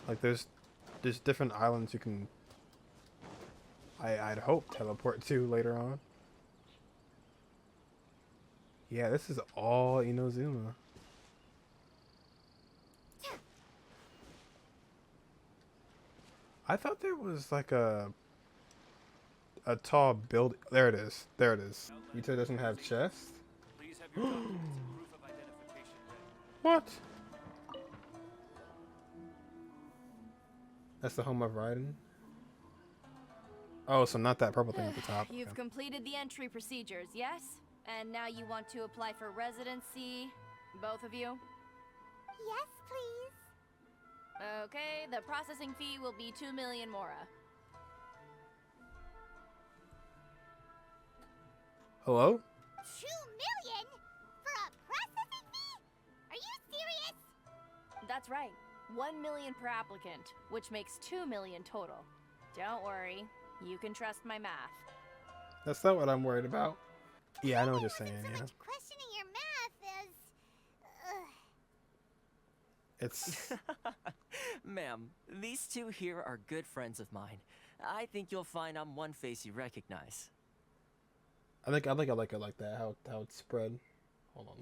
A: Like there's different islands you can I'd hope teleport to later on. Yeah, this is all Inazuma. I thought there was like a tall building. There it is. There it is. Yuta doesn't have chest? What? That's the home of Raiden? Oh, so not that purple thing at the top.
P: You've
A: Okay.
P: completed the entry procedures, yes? And now you want to apply for residency, both of you?
C: Yes, please.
P: Okay, the processing fee will be 2 million mora.
A: Hello?
C: 2 million? For a processing fee? Are you serious?
P: That's right. 1 million per applicant, which makes 2 million total. Don't worry, you can trust my math.
A: That's not what I'm worried about. Yeah, I know what you're saying, yeah.
C: Questioning your math is...
A: It's...
Q: Ma'am, these two here are good friends of mine. I think you'll find I'm one face you recognize.
A: I like it like that, how it's spread. Hold on,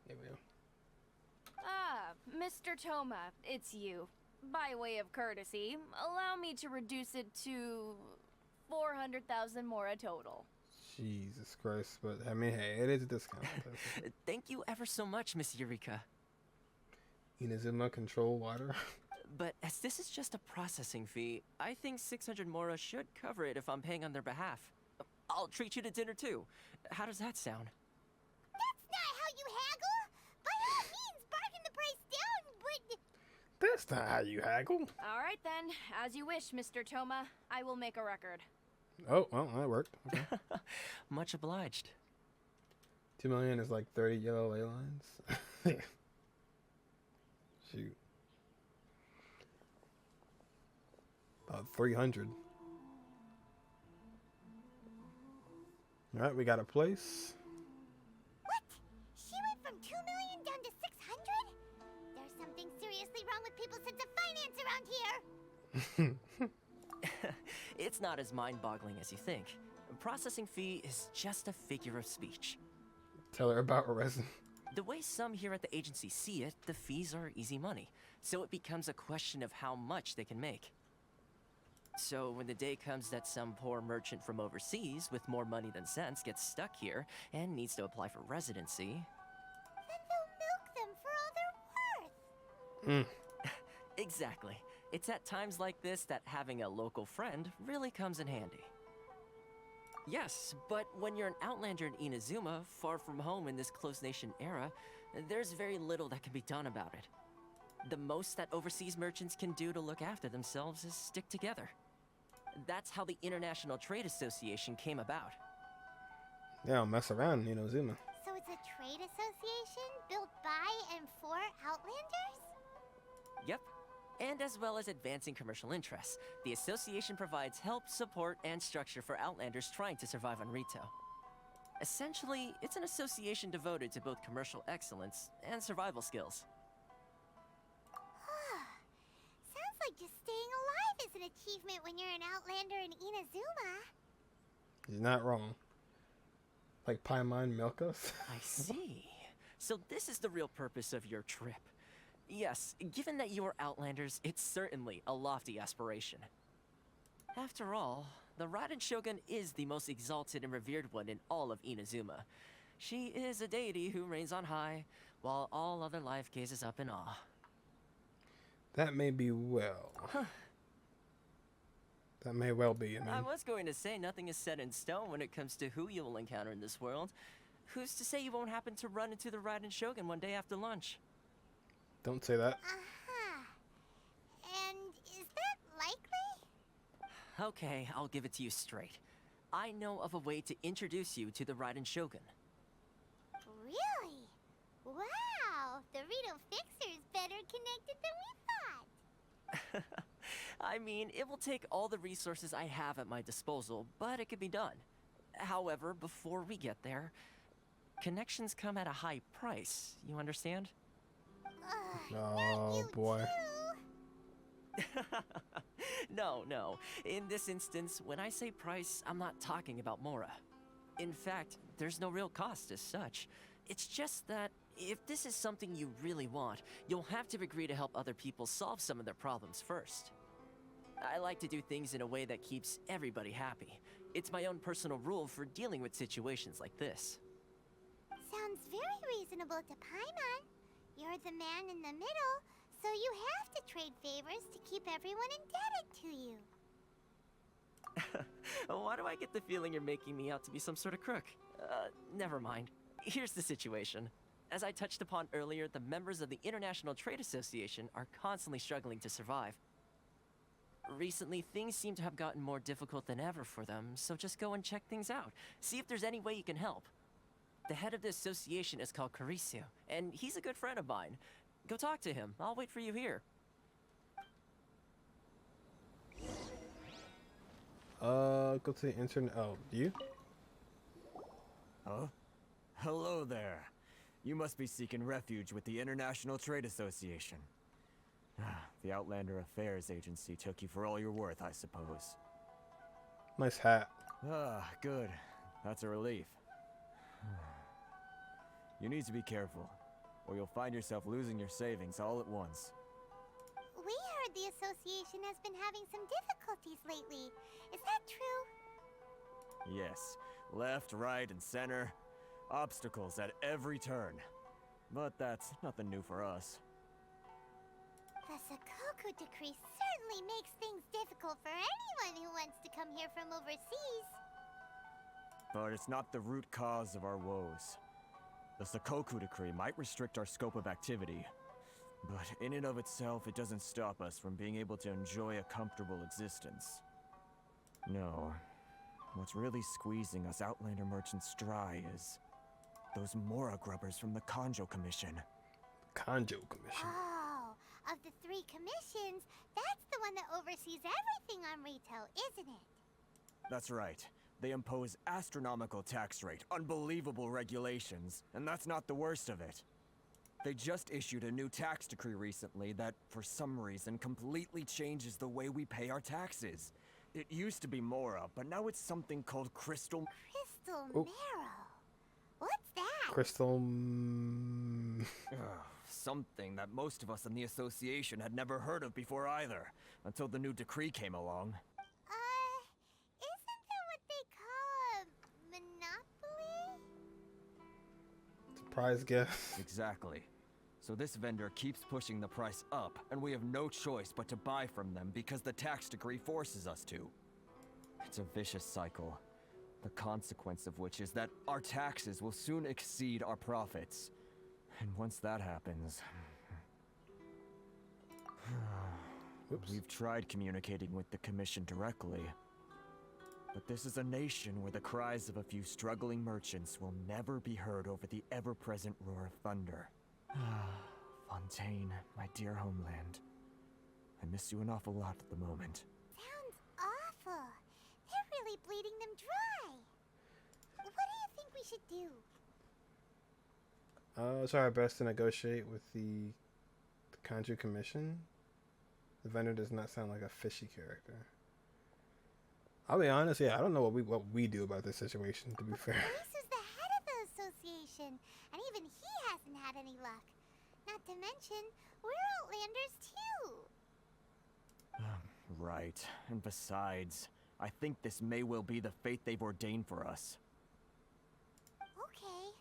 A: there we go.
P: Ah, Mr. Toma, it's you. By way of courtesy, allow me to reduce it to 400,000 mora total.
A: Jesus Christ, but I mean, hey, it is a discount.
Q: Thank you ever so much, Miss Eureka.
A: Inazuma control water.
Q: But as this is just a processing fee, I think 600 mora should cover it if I'm paying on their behalf. I'll treat you to dinner too. How does that sound?
C: That's not how you haggle! By all means, bargain the price down, but...
A: That's not how you haggle.
P: All right then, as you wish, Mr. Toma. I will make a record.
A: Oh, well, that worked. Okay.
Q: Much obliged.
A: 2 million is like 30 yellow ley lines. Shoot. About 300. Alright, we got a place.
C: What? She went from 2 million down to 600? There's something seriously wrong with people's sense of finance around here.
Q: It's not as mind-boggling as you think. A processing fee is just a figure of speech.
A: Tell her about resin.
Q: The way some here at the agency see it, the fees are easy money, so it becomes a question of how much they can make. So when the day comes that some poor merchant from overseas with more money than sense gets stuck here and needs to apply for residency...
C: Then they'll milk them for all they're worth.
Q: Exactly. It's at times like this that having a local friend really comes in handy. Yes, but when you're an outlander in Inazuma, far from home in this closed nation era, there's very little that can be done about it. The most that overseas merchants can do to look after themselves is stick together. That's how the International Trade Association came about.
A: Yeah, I'll mess around in Inazuma.
C: So it's a trade association built by and for Outlanders?
Q: Yep. And as well as advancing commercial interests, the association provides help, support, and structure for Outlanders trying to survive on Rito. Essentially, it's an association devoted to both commercial excellence and survival skills.
C: Sounds like just staying alive is an achievement when you're an Outlander in Inazuma.
A: He's not wrong. Like paimon milk us.
Q: I see. So this is the real purpose of your trip. Yes, given that you're Outlanders, it's certainly a lofty aspiration. After all, the Raiden Shogun is the most exalted and revered one in all of Inazuma. She is a deity who reigns on high, while all other life gazes up in awe.
A: That may be well. That may well be,
Q: I was going to say nothing is set in stone when it comes to who you will encounter in this world. Who's to say you won't happen to run into the Raiden Shogun one day after lunch?
A: Don't say that.
C: And is that likely?
Q: Okay, I'll give it to you straight. I know of a way to introduce you to the Raiden Shogun.
C: Really? Wow! The Rito Fixer is better connected than we thought!
Q: I mean, it will take all the resources I have at my disposal, but it could be done. However, before we get there, connections come at a high price, you understand?
A: Oh boy.
Q: No. In this instance, when I say price, I'm not talking about Mora. In fact, there's no real cost as such. It's just that if this is something you really want, you'll have to agree to help other people solve some of their problems first. I like to do things in a way that keeps everybody happy. It's my own personal rule for dealing with situations like this.
C: Sounds very reasonable to Paimon. You're the man in the middle, so you have to trade favors to keep everyone indebted to you.
Q: Why do I get the feeling you're making me out to be some sort of crook? Never mind. Here's the situation. As I touched upon earlier, the members of the International Trade Association are constantly struggling to survive. Recently, things seem to have gotten more difficult than ever for them, so just go and check things out. See if there's any way you can help. The head of the association is called Caricio, and he's a good friend of mine. Go talk to him. I'll wait for you here.
A: Go to the internet. Oh, you?
R: Huh? Hello there. You must be seeking refuge with the International Trade Association. The Outlander Affairs Agency took you for all you're worth, I suppose.
A: Nice hat.
R: Good. That's a relief. You need to be careful, or you'll find yourself losing your savings all at once.
C: We heard the association has been having some difficulties lately. Is that true?
R: Yes. Left, right, and center. Obstacles at every turn. But that's nothing new for us.
C: The Sakoku decree certainly makes things difficult for anyone who wants to come here from overseas.
R: But it's not the root cause of our woes. The Sakoku decree might restrict our scope of activity, but in and of itself, it doesn't stop us from being able to enjoy a comfortable existence. No. What's really squeezing us Outlander merchants dry is those Mora grubbers from the Kanjo Commission.
A: Kanjo Commission?
C: Oh, of the 3 commissions, that's the one that oversees everything on retail, isn't it?
R: That's right. They impose astronomical tax rate, unbelievable regulations, and that's not the worst of it. They just issued a new tax decree recently that, for some reason, completely changes the way we pay our taxes. It used to be Mora, but now it's something called Crystal
C: Marrow. What's that?
A: Crystal...
R: Something that most of us in the association had never heard of before either, until the new decree came along.
C: Isn't that what they call a monopoly?
A: Surprise guess.
R: Exactly. So this vendor keeps pushing the price up, and we have no choice but to buy from them because the tax decree forces us to. It's a vicious cycle, the consequence of which is that our taxes will soon exceed our profits. And once that happens... We've tried communicating with the Commission directly. But this is a nation where the cries of a few struggling merchants will never be heard over the ever-present roar of thunder. Fontaine, my dear homeland. I miss you an awful lot at the moment.
C: Sounds awful. They're really bleeding them dry. What do you think we should do?
A: Try our best to negotiate with the Kanju Commission. The vendor does not sound like a fishy character. I'll be honest, yeah, I don't know what we do about this situation, to be fair.
C: Reese is the head of the association, and even he hasn't had any luck. Not to mention, we're Outlanders too.
R: Right, and besides, I think this may well be the fate they've ordained for us.
C: Okay,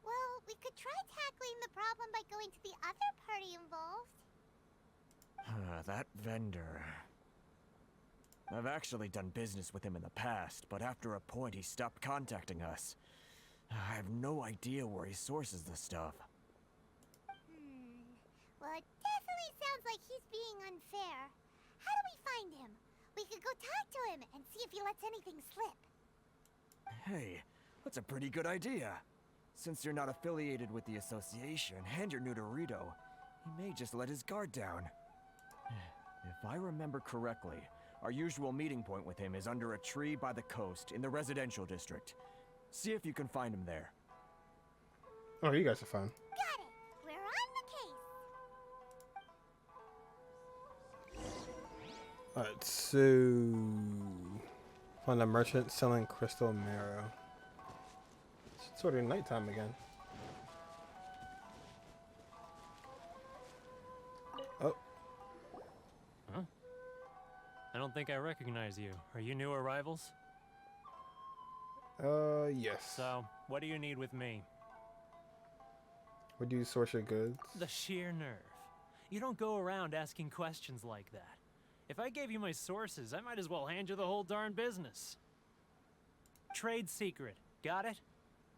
C: well, we could try tackling the problem by going to the other party involved.
R: That vendor... I've actually done business with him in the past, but after a point he stopped contacting us. I have no idea where he sources the stuff.
C: Well, it definitely sounds like he's being unfair. How do we find him? We could go talk to him and see if he lets anything slip.
R: Hey, that's a pretty good idea. Since you're not affiliated with the association and you're new to Rito, he may just let his guard down. If I remember correctly, our usual meeting point with him is under a tree by the coast in the residential district. See if you can find him there.
A: Oh, you guys are fun.
C: Got it! We're on the case!
A: Alright, so... Find a merchant selling crystal marrow. It's sort of nighttime again. Oh.
S: Huh? I don't think I recognize you. Are you new arrivals?
A: Yes.
S: So, what do you need with me?
A: Where do you source your goods?
S: The sheer nerve. You don't go around asking questions like that. If I gave you my sources, I might as well hand you the whole darn business. Trade secret. Got it?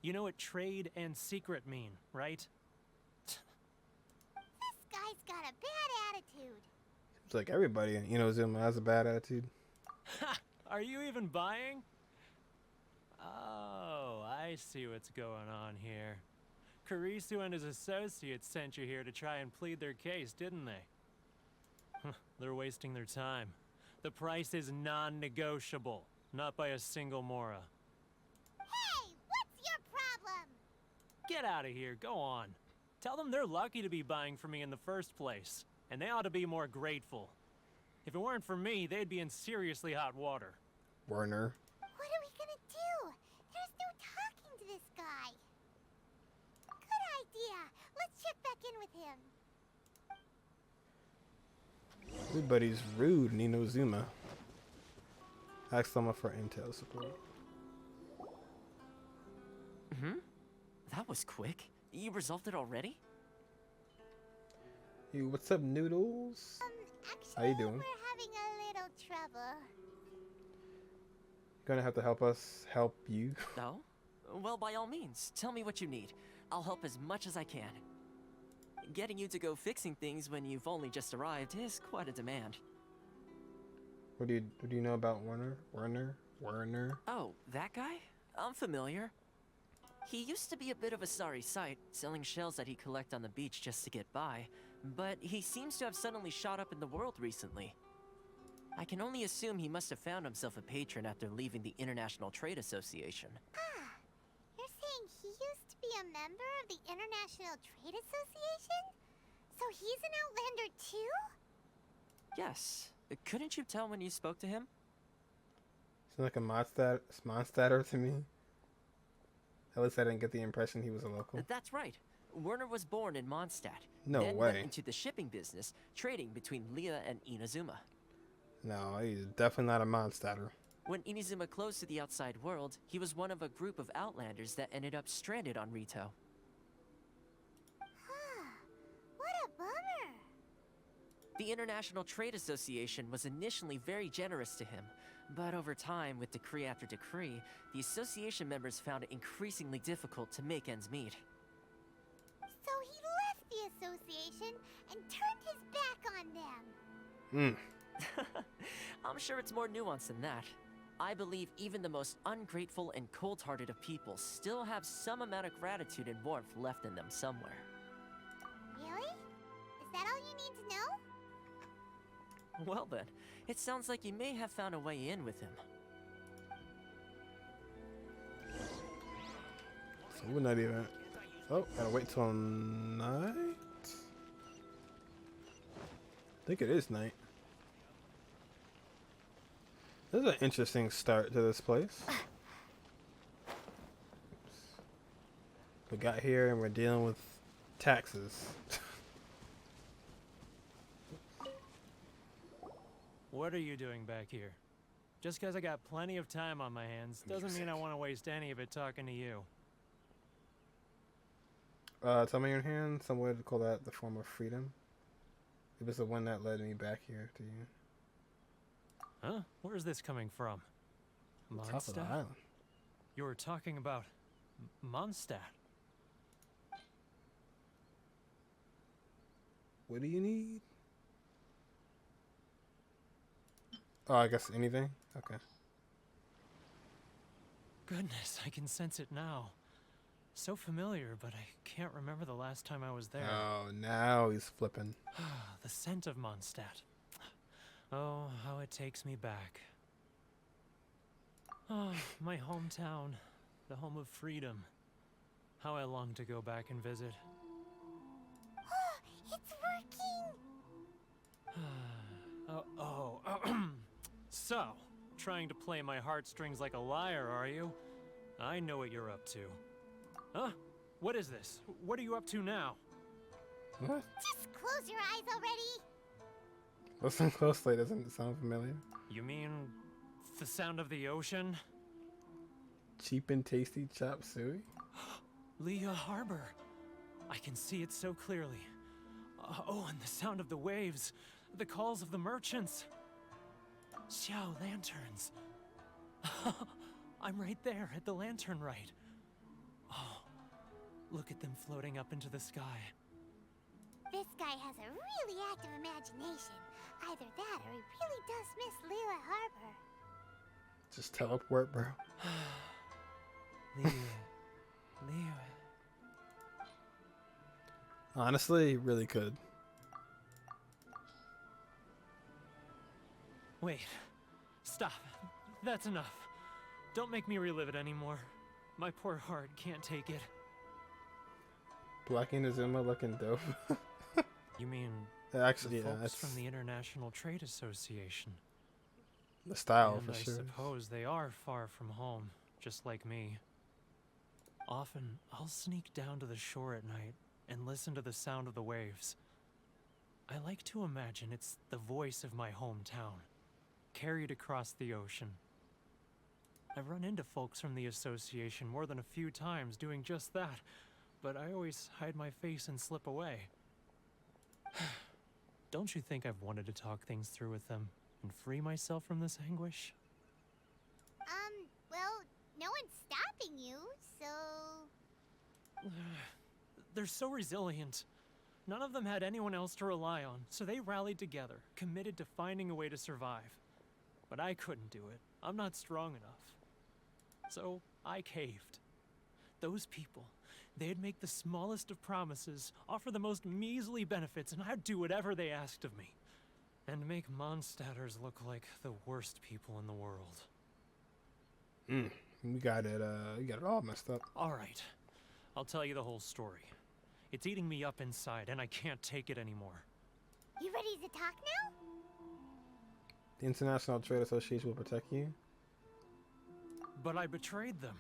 S: You know what trade and secret mean, right?
C: This guy's got a bad attitude.
A: It's like everybody in Inazuma has a bad attitude.
S: Ha! Are you even buying? Oh, I see what's going on here. Kurisu and his associates sent you here to try and plead their case, didn't they? They're wasting their time. The price is non-negotiable, not by a single mora.
C: Hey, what's your problem?
S: Get out of here, go on. Tell them they're lucky to be buying from me in the first place, and they ought to be more grateful. If it weren't for me, they'd be in seriously hot water.
A: Werner.
C: What are we gonna do? There's no talking to this guy. Good idea. Let's check back in with him.
A: Everybody's rude in Inazuma. Ask someone for intel support.
Q: That was quick. You resolved it already?
A: Hey, what's up, Noodles?
C: Actually,
A: how you doing?
C: We're having a little trouble.
A: Gonna have to help us help you.
Q: No? Well, by all means, tell me what you need. I'll help as much as I can. Getting you to go fixing things when you've only just arrived is quite a demand.
A: What do you know about Werner?
Q: Oh, that guy? I'm familiar. He used to be a bit of a sorry sight, selling shells that he collect on the beach just to get by, but he seems to have suddenly shot up in the world recently. I can only assume he must have found himself a patron after leaving the International Trade Association.
C: Ah, you're saying he used to be a member of the International Trade Association? So he's an Outlander too?
Q: Yes. Couldn't you tell when you spoke to him?
A: Sounds like a Mondstatter to me. At least I didn't get the impression he was a local.
Q: That's right. Werner was born in Mondstadt.
A: No
Q: then
A: way.
Q: Went into the shipping business, trading between Leah and Inazuma.
A: No, he's definitely not a Mondstatter.
Q: When Inazuma closed to the outside world, he was one of a group of Outlanders that ended up stranded on Rito.
C: What a bummer.
Q: The International Trade Association was initially very generous to him, but over time, with decree after decree, the association members found it increasingly difficult to make ends meet.
C: So he left the association and turned his back on them.
Q: I'm sure it's more nuanced than that. I believe even the most ungrateful and cold-hearted of people still have some amount of gratitude and warmth left in them somewhere.
C: Really? Is that all you need to know?
Q: Well then, it sounds like you may have found a way in with him.
A: So we're not even... Oh, gotta wait till night? I think it is night. This is an interesting start to this place. We got here and we're dealing with taxes.
S: What are you doing back here? Just because I got plenty of time on my hands doesn't mean I want to waste any of it talking to you.
A: Tell me your hand. Some would call that the form of freedom. It was the one that led me back here to you.
S: Huh? Where's this coming from?
A: Top of the
S: Mondstadt?
A: island.
S: You were talking about Mondstadt.
A: What do you need? Oh, I guess anything? Okay.
S: goodness, I can sense it now. So familiar, but I can't remember the last time I was there.
A: Oh, now he's flipping.
S: The scent of Mondstadt. Oh, how it takes me back. Oh, my hometown, the home of freedom. How I long to go back and visit.
C: It's working!
S: So, trying to play my heartstrings like a liar, are you? I know what you're up to. Huh? What is this? What are you up to now?
A: What?
C: Just close your eyes already!
A: Listen closely, doesn't it sound familiar?
S: You mean the sound of the ocean?
A: Cheap and tasty chop suey?
S: Leah Harbor. I can see it so clearly. Oh, and the sound of the waves. The calls of the merchants. Xiao lanterns. I'm right there at the lantern right. Oh, look at them floating up into the sky.
C: This guy has a really active imagination. Either that or he really does miss Leela Harbor.
A: Just teleport, bro.
S: Leah.
A: Honestly, really could.
S: Wait. Stop. That's enough. Don't make me relive it anymore. My poor heart can't take it.
A: Black Inazuma looking dope.
S: You mean
A: actually,
S: the
A: yeah,
S: folks
A: that's
S: from the International Trade Association?
A: the style
S: And
A: for
S: I
A: sure.
S: suppose they are far from home, just like me. Often, I'll sneak down to the shore at night and listen to the sound of the waves. I like to imagine it's the voice of my hometown, carried across the ocean. I've run into folks from the association more than a few times doing just that, but I always hide my face and slip away. Don't you think I've wanted to talk things through with them and free myself from this anguish?
C: Well, no one's stopping you, so...
S: They're so resilient. None of them had anyone else to rely on, so they rallied together, committed to finding a way to survive. But I couldn't do it. I'm not strong enough. So I caved. Those people, they'd make the smallest of promises, offer the most measly benefits, and I'd do whatever they asked of me. And make Mondstadters look like the worst people in the world.
A: We got it all messed up.
S: Alright, I'll tell you the whole story. It's eating me up inside, and I can't take it anymore.
C: You ready to talk now?
A: The International Trade Association will protect you.
S: But I betrayed them.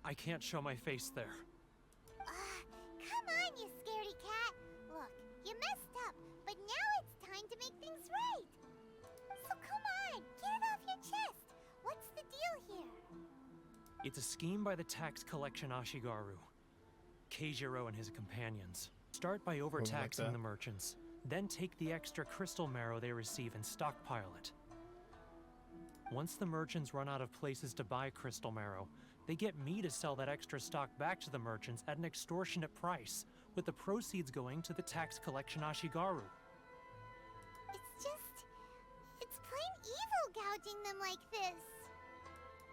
S: I can't show my face there.
C: Come on, you scaredy cat. Look, you messed up, but now it's time to make things right. So come on, get it off your chest. What's the deal here?
S: It's a scheme by the tax collection Ashigaru. Keijiro and his companions. Start by overtaxing
A: that.
S: the merchants, then take the extra crystal marrow they receive and stockpile it. Once the merchants run out of places to buy crystal marrow, they get me to sell that extra stock back to the merchants at an extortionate price, with the proceeds going to the tax collection Ashigaru.
C: It's plain evil gouging them like this.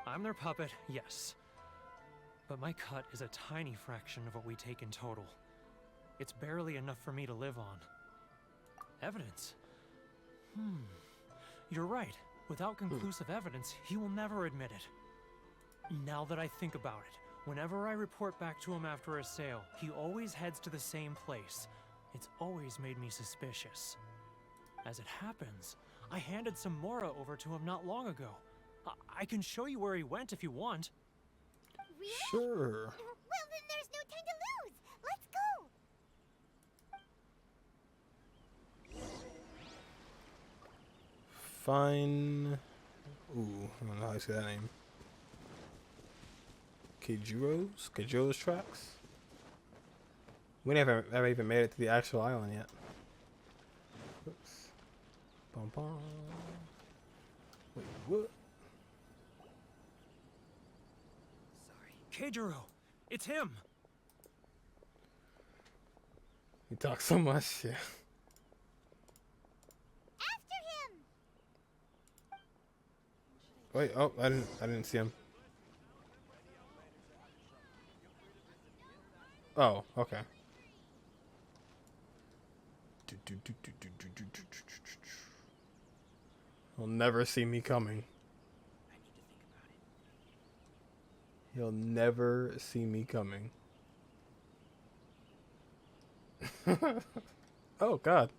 S: I'm their puppet, yes. But my cut is a tiny fraction of what we take in total. It's barely enough for me to live on. Evidence? You're right. Without conclusive evidence, he will never admit it. Now that I think about it, whenever I report back to him after a sale, he always heads to the same place. It's always made me suspicious. As it happens, I handed some Mora over to him not long ago. I can show you where he went if you want.
C: Really?
A: Sure.
C: Well, then there's no time to lose. Let's go.
A: Fine. Ooh, I don't know how to say that name. Keijiro's tracks? We never even made it to the actual island yet. Oops. Bum bum. Wait, what?
S: Keijiro! It's him!
A: You talk so much, yeah.
C: After him!
A: Wait, oh, I didn't see him. Oh, okay. He'll never see me coming. He'll never see me coming. Oh, God.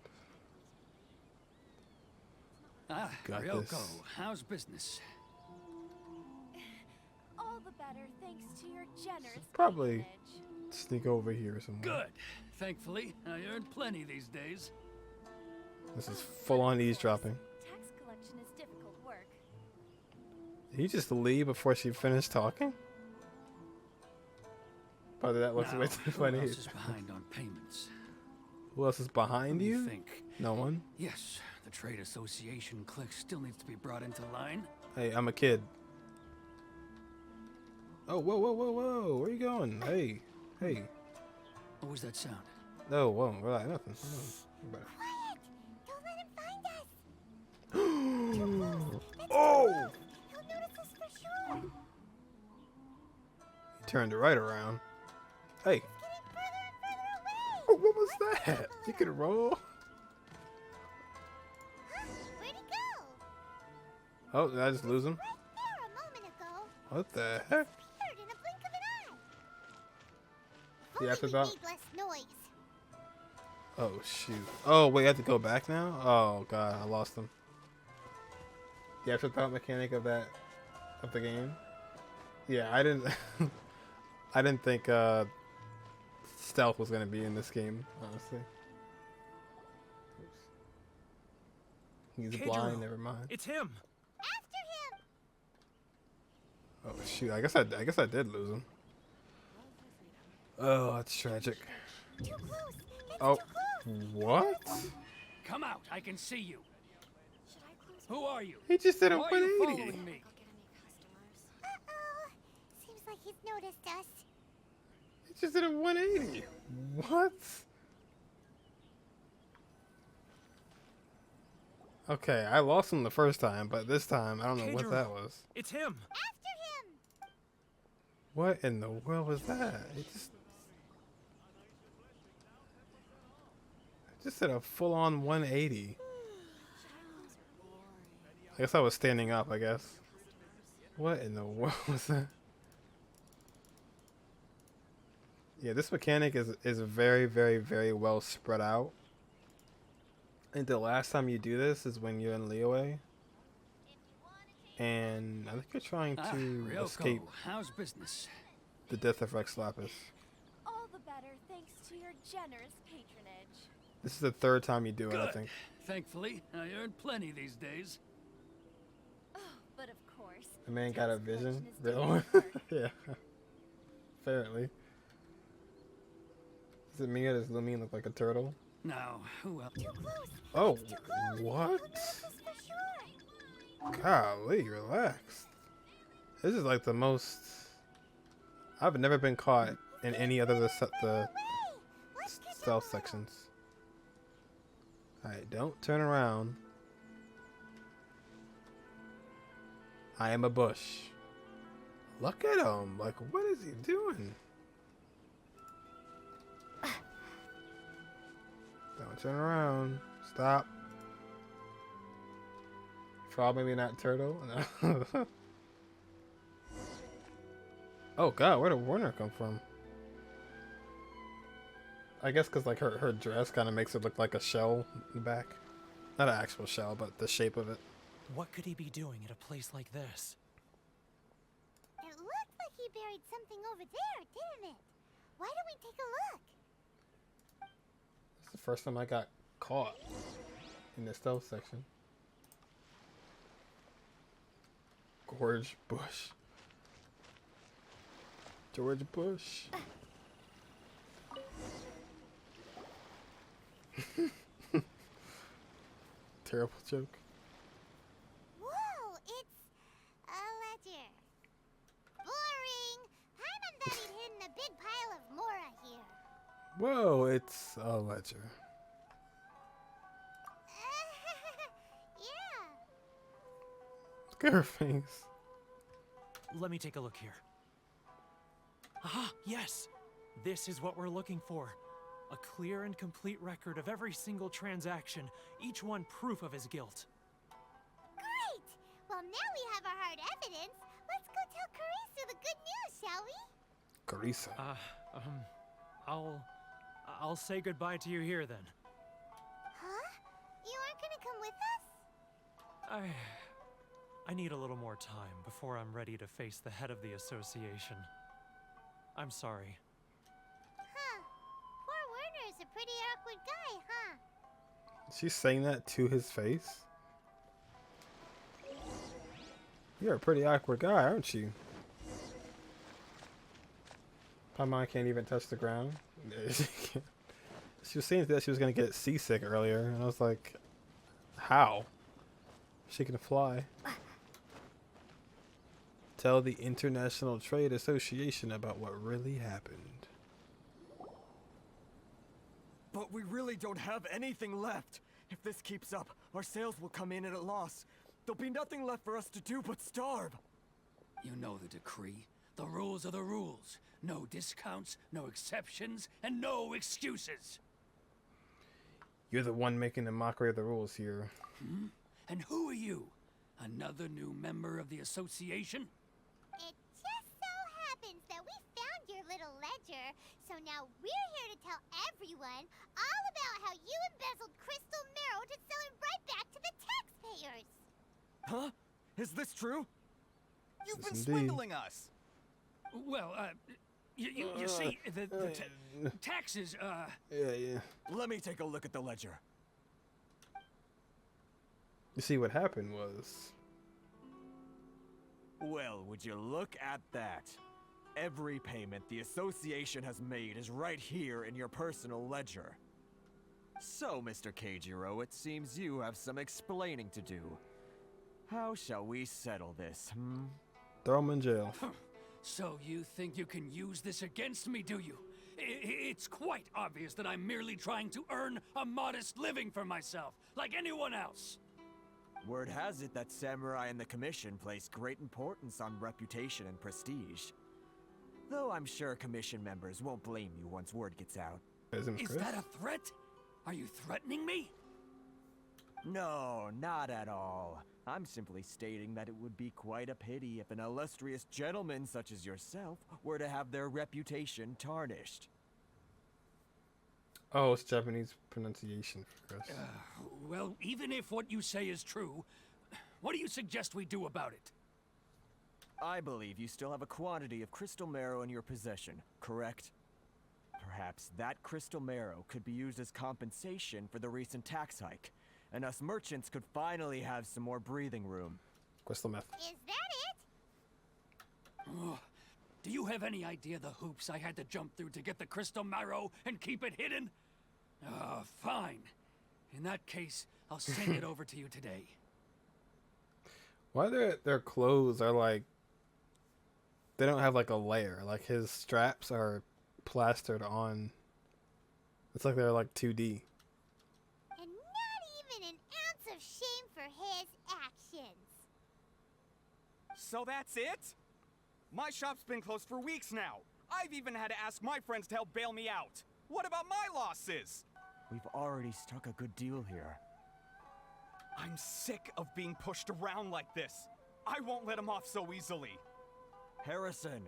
A: Got
T: Ryoko,
A: this.
T: how's business?
P: All the better thanks to your generous
A: Probably sneak over here somewhere.
T: Good. Thankfully, I earned plenty these days.
A: This is full-on eavesdropping.
P: tax collection is difficult work.
A: Did he just leave before she finished talking? Oh, that looks way too
T: Who
A: funny.
T: else is behind on payments?
A: Who else is behind
T: What do
A: you?
T: think?
A: No one.
T: Yes, the trade association clique still needs to be brought into line.
A: Hey, I'm a kid. Oh, whoa, whoa, whoa, whoa. Where you going? Hey, hey.
T: What was that sound?
A: No, whoa, relax, nothing.
C: Quiet! Don't let him find us!
A: Oh!
C: He'll notice us for sure!
A: He turned it right around. Hey.
C: Getting further and further away!
A: Oh, what was that? You could roll.
C: Where'd he go?
A: Oh, did I just lose him?
C: Right there a moment ago.
A: What the heck?
C: Disappeared in a blink of an eye.
A: You have to
C: Only we
A: about.
C: made less noise.
A: Oh shoot. Oh wait, I have to go back now? Oh god, I lost him. The afterthought mechanic of the game? Yeah, I didn't I didn't think stealth was gonna be in this game, honestly. He's blind, never mind.
S: It's him.
C: After him.
A: Oh shoot, I guess I did lose him. Oh, that's tragic.
C: Too close. That's
A: Oh,
C: too close.
A: what?
T: Come out, I can see you. Who are you?
A: He just did a
T: Why are you
A: 180.
T: following me?
C: Uh-oh. Seems like he's noticed us.
A: He just did a 180. What? Okay, I lost him the first time, but this time I don't know what that was.
S: It's him.
C: After him.
A: What in the world was that? He just did a full-on 180. I guess I was standing up, I guess. What in the world was that? Yeah, this mechanic is very, very, very well spread out. I think the last time you do this is when you're in Liyue. And I think you're trying to
T: Ryoko,
A: escape
T: how's business?
A: the death of Rex Lapis.
P: All the better thanks to your generous patronage.
A: This is the third time you do it, I
T: Good.
A: think.
T: Thankfully, I earned plenty these days.
P: Oh, but of course.
A: The man got a
P: tax
A: vision?
P: collection is
A: Real
P: difficult
A: one?
P: work.
A: Yeah. Apparently. Is it me or does Lumine look like a turtle?
T: Now, who else?
C: Too close.
A: Oh,
C: Too close.
A: what?
C: He'll notice us for sure.
A: Golly, relax. This is like the most... I've never been caught in any other of the stealth sections. Alright, don't turn around. I am a bush. Look at him. Like, what is he doing? Don't turn around. Stop. Frog, maybe not turtle. No. Oh god, where did Warner come from? I guess because like her dress kind of makes it look like a shell in the back. Not an actual shell, but the shape of it.
S: What could he be doing at a place like this?
C: It looked like he buried something over there, didn't it? Why don't we take a look?
A: It's the first time I got caught in the stealth section. Gorge Bush. George Bush. Terrible joke.
C: Whoa, it's a ledger. Boring. Paimon thought he'd hidden a big pile of Mora here.
A: Whoa, it's a ledger.
C: Yeah.
A: Look at her face.
S: Let me take a look here. Ah, yes. This is what we're looking for. A clear and complete record of every single transaction, each one proof of his guilt.
C: Great! Well, now we have our hard evidence. Let's go tell Karisu the good news, shall we?
A: Carissa.
S: I'll say goodbye to you here then.
C: Huh? You aren't gonna come with us?
S: I need a little more time before I'm ready to face the head of the association. I'm sorry.
C: Huh. Poor Werner's a pretty awkward guy, huh?
A: She's saying that to his face? You're a pretty awkward guy, aren't you? Paimon can't even touch the ground. She was saying that she was going to get seasick earlier, and I was like, how? She can fly. Tell the International Trade Association about what really happened.
R: But we really don't have anything left. If this keeps up, our sales will come in at a loss. There'll be nothing left for us to do but starve.
T: You know the decree. The rules are the rules. No discounts, no exceptions, and no excuses.
A: You're the one making a mockery of the rules here.
T: Hmm? And who are you? Another new member of the association?
C: It just so happens that we found your little ledger, so now we're here to tell everyone all about how you embezzled crystal marrow to sell it right back to the taxpayers.
R: Huh? Is this true?
U: You've been swindling us.
T: Well, you see, the taxes,
A: Yeah.
R: Let me take a look at the ledger.
A: You see, what happened was...
R: Well, would you look at that? Every payment the association has made is right here in your personal ledger. So, Mr. Keijiro, it seems you have some explaining to do. How shall we settle this, hmm?
A: Throw him in jail.
T: So you think you can use this against me, do you? It's quite obvious that I'm merely trying to earn a modest living for myself, like anyone else.
R: Word has it that samurai and the commission place great importance on reputation and prestige. Though I'm sure commission members won't blame you once word gets out.
T: Is that a threat? Are you threatening me?
R: No, not at all. I'm simply stating that it would be quite a pity if an illustrious gentleman such as yourself were to have their reputation tarnished.
A: Oh, it's Japanese pronunciation, Chris.
T: Well, even if what you say is true, what do you suggest we do about it?
R: I believe you still have a quantity of crystal marrow in your possession, correct? Perhaps that crystal marrow could be used as compensation for the recent tax hike, and us merchants could finally have some more breathing room.
A: Crystal meth.
C: Is that it?
T: Do you have any idea the hoops I had to jump through to get the crystal marrow and keep it hidden? Fine. In that case, I'll send it over to you today.
A: Why their clothes are like... They don't have like a layer. Like his straps are plastered on. It's like they're like 2D.
C: And not even an ounce of shame for his actions.
U: So that's it? My shop's been closed for weeks now. I've even had to ask my friends to help bail me out. What about my losses?
R: We've already struck a good deal here.
U: I'm sick of being pushed around like this. I won't let him off so easily.
R: Harrison.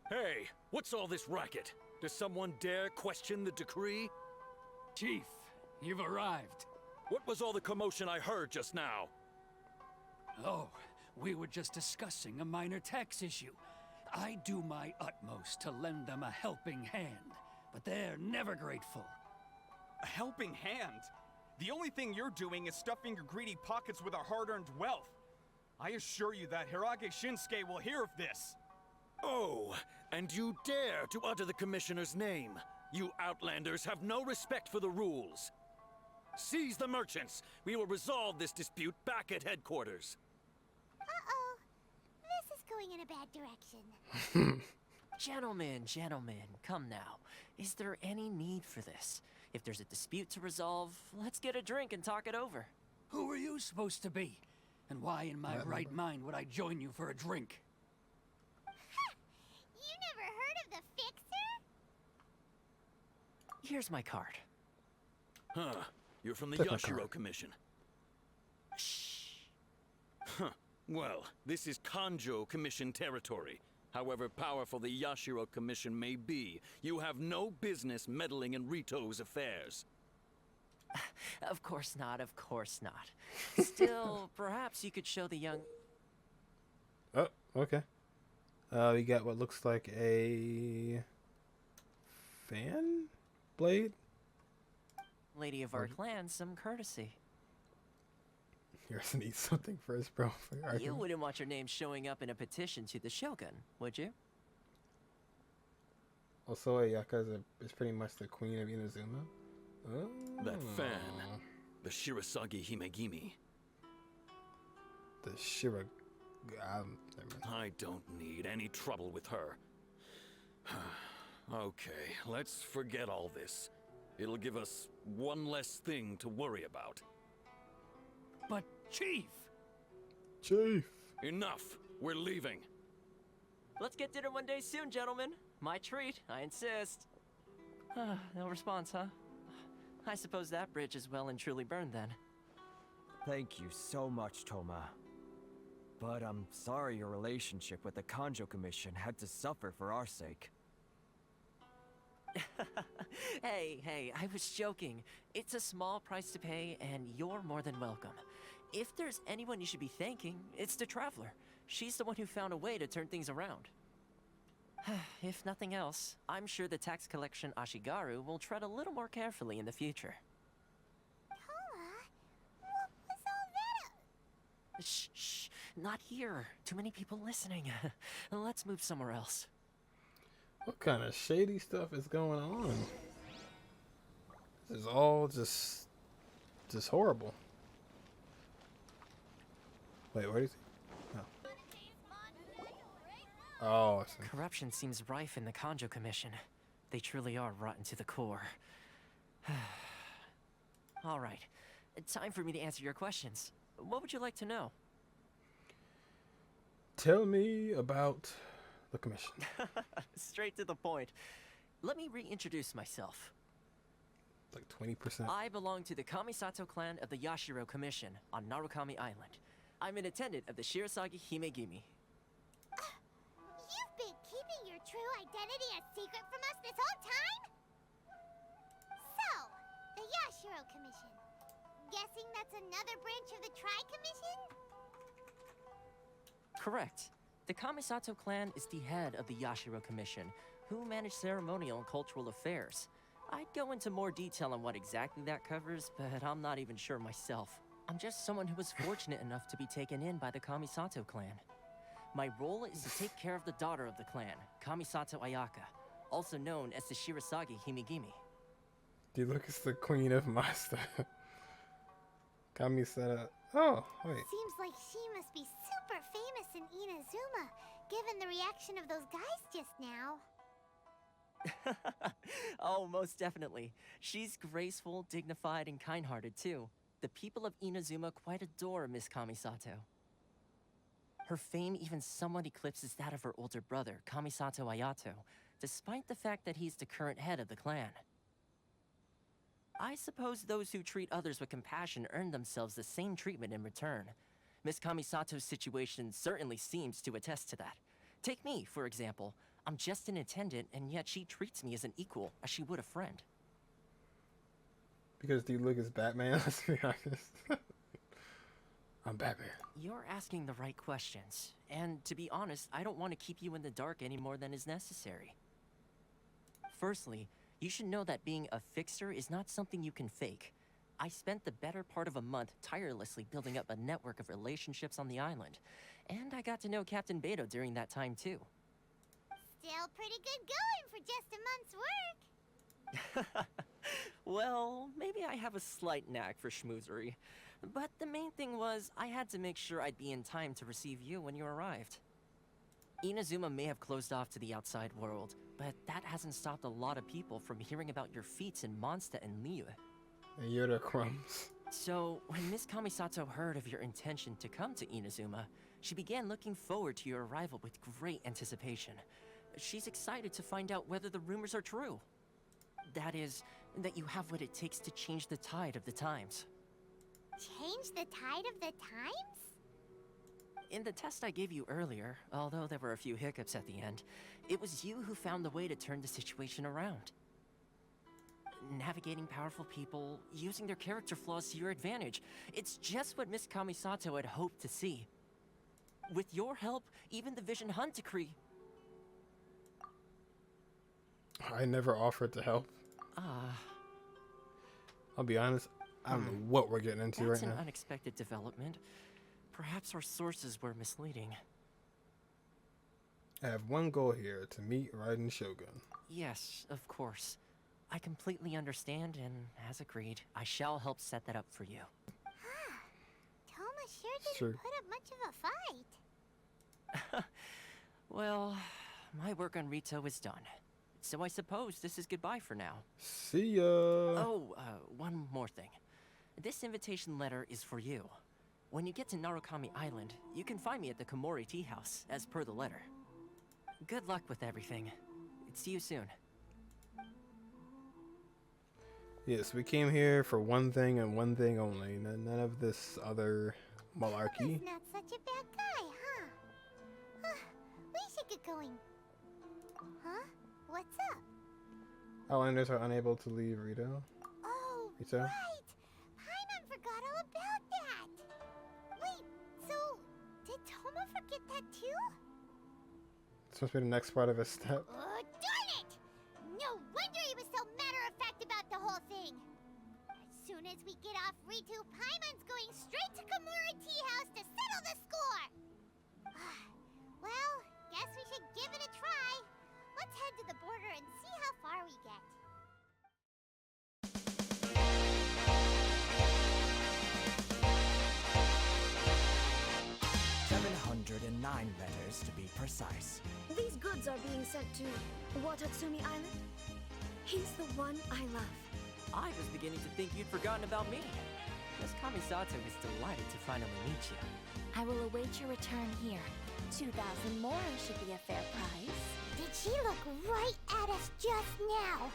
N: Hey, what's all this racket? Does someone dare question the decree?
T: Chief, you've arrived.
N: What was all the commotion I heard just now?
T: Oh, we were just discussing a minor tax issue. I do my utmost to lend them a helping hand, but they're never grateful.
U: A helping hand? The only thing you're doing is stuffing your greedy pockets with our hard-earned wealth. I assure you that Hirage Shinsuke will hear of this.
N: Oh, and you dare to utter the commissioner's name. You outlanders have no respect for the rules. Seize the merchants. We will resolve this dispute back at headquarters.
C: Uh-oh. This is going in a bad direction.
Q: Gentlemen, come now. Is there any need for this? If there's a dispute to resolve, let's get a drink and talk it over.
T: Who are you supposed to be? And why in my right mind would I join you for a drink?
C: You never heard of the
Q: Here's my card.
K: Huh. You're from the
A: Take my
K: Yashiro
A: card.
K: Commission. Shh. Huh. Well, this is Kanjo Commission territory. However powerful the Yashiro Commission may be, you have no business meddling in Rito's affairs.
Q: Of course not, of course not. Still, perhaps you could show the young...
A: Oh, okay. We got what looks like a fan blade.
Q: lady of our clan some courtesy.
A: Yours needs something first, bro.
Q: You wouldn't want your name showing up in a petition to the Shogun, would you?
A: Also, Ayaka is pretty much the queen of Inazuma. Oh.
K: That fan, the Shirasagi Himegimi.
A: The Shira...
K: I don't need any trouble with her. Okay, let's forget all this. It'll give us one less thing to worry about.
T: But, Chief!
A: Chief!
K: Enough! We're leaving.
Q: Let's get dinner one day soon, gentlemen. My treat, I insist. No response, huh? I suppose that bridge is well and truly burned then.
R: Thank you so much, Toma. But I'm sorry your relationship with the Kanjo Commission had to suffer for our sake.
Q: Hey, I was joking. It's a small price to pay, and you're more than welcome. If there's anyone you should be thanking, it's the Traveler. She's the one who found a way to turn things around. If nothing else, I'm sure the tax collection Ashigaru will tread a little more carefully in the future.
C: What was all that?
Q: Shh, not here. Too many people listening. Let's move somewhere else.
A: What kind of shady stuff is going on? This is all just horrible. Wait, where is he? Oh, I see.
Q: Corruption seems rife in the Kanjo Commission. They truly are rotten to the core. All right, time for me to answer your questions. What would you like to know?
A: Tell me about the commission.
Q: Straight to the point. Let me reintroduce myself.
A: Like 20%.
Q: I belong to the Kamisato clan of the Yashiro Commission on Narukami Island. I'm an attendant of the Shirasagi Himegimi.
C: You've been keeping your true identity a secret from us this whole time? So, the Yashiro Commission. Guessing that's another branch of the Tri-Commission?
Q: Correct. The Kamisato clan is the head of the Yashiro Commission, who manage ceremonial and cultural affairs. I'd go into more detail on what exactly that covers, but I'm not even sure myself. I'm just someone who was fortunate enough to be taken in by the Kamisato clan. My role is to take care of the daughter of the clan, Kamisato Ayaka, also known as the Shirasagi Himegimi.
A: Dude, look, it's the queen of Master. Kamisato. Oh, wait.
C: Seems like she must be super famous in Inazuma, given the reaction of those guys just now.
Q: Oh, most definitely. She's graceful, dignified, and kind-hearted, too. The people of Inazuma quite adore Miss Kamisato. Her fame even somewhat eclipses that of her older brother, Kamisato Ayato, despite the fact that he's the current head of the clan. I suppose those who treat others with compassion earn themselves the same treatment in return. Miss Kamisato's situation certainly seems to attest to that. Take me, for example. I'm just an attendant, and yet she treats me as an equal, as she would a friend.
A: Because do you look as Batman? Let's be honest. I'm Batman.
Q: You're asking the right questions. And to be honest, I don't want to keep you in the dark any more than is necessary. Firstly, you should know that being a fixer is not something you can fake. I spent the better part of a month tirelessly building up a network of relationships on the island. And I got to know Captain Beidou during that time too.
C: Still pretty good going for just a month's work.
Q: Well, maybe I have a slight knack for schmoozery. But the main thing was, I had to make sure I'd be in time to receive you when you arrived. Inazuma may have closed off to the outside world, but that hasn't stopped a lot of people from hearing about your feats in Mondstadt and Liyue.
A: And you're the crumbs.
Q: So, when Miss Kamisato heard of your intention to come to Inazuma, she began looking forward to your arrival with great anticipation. She's excited to find out whether the rumors are true. That is, that you have what it takes to change the tide of the times.
C: Change the tide of the times?
Q: In the test I gave you earlier, although there were a few hiccups at the end, it was you who found the way to turn the situation around. Navigating powerful people, using their character flaws to your advantage. It's just what Miss Kamisato had hoped to see. With your help, even the Vision Hunt decree...
A: I never offered to help. I'll be honest, I don't know what we're getting into right
Q: That's
A: now.
Q: an unexpected development. Perhaps our sources were misleading.
A: I have one goal here, to meet Raiden Shogun.
Q: Yes, of course. I completely understand, and as agreed, I shall help set that up for you.
C: Toma sure didn't put up much of a fight.
Q: Well, my work on Rito is done. So I suppose this is goodbye for now.
A: See ya!
Q: Oh, one more thing. This invitation letter is for you. When you get to Narukami Island, you can find me at the Komori Tea House, as per the letter. Good luck with everything. See you soon.
A: Yes, we came here for one thing and one thing only. None of this other malarkey.
C: He's not such a bad guy, huh? We should get going. Huh? What's up?
A: Outlanders are unable to leave Rito.
C: Oh,
A: Rito?
C: right! Paimon forgot all about that! Wait, so did Toma forget that too?
A: This must be the next part of his step.
C: Oh, darn it! No wonder he was so matter-of-fact about the whole thing! As soon as we get off Rito, Paimon's going straight to Komori Tea House to settle the score! Well, guess we should give it a try. Let's head to the border and see how far we get.
D: 709 letters to be precise.
V: These goods are being sent to Watatsumi Island? He's the one I love.
Q: I was beginning to think you'd forgotten about me. Miss Kamisato is delighted to finally meet you.
B: I will await your return here. 2,000 more should be a fair price.
C: Did she look right at us just now?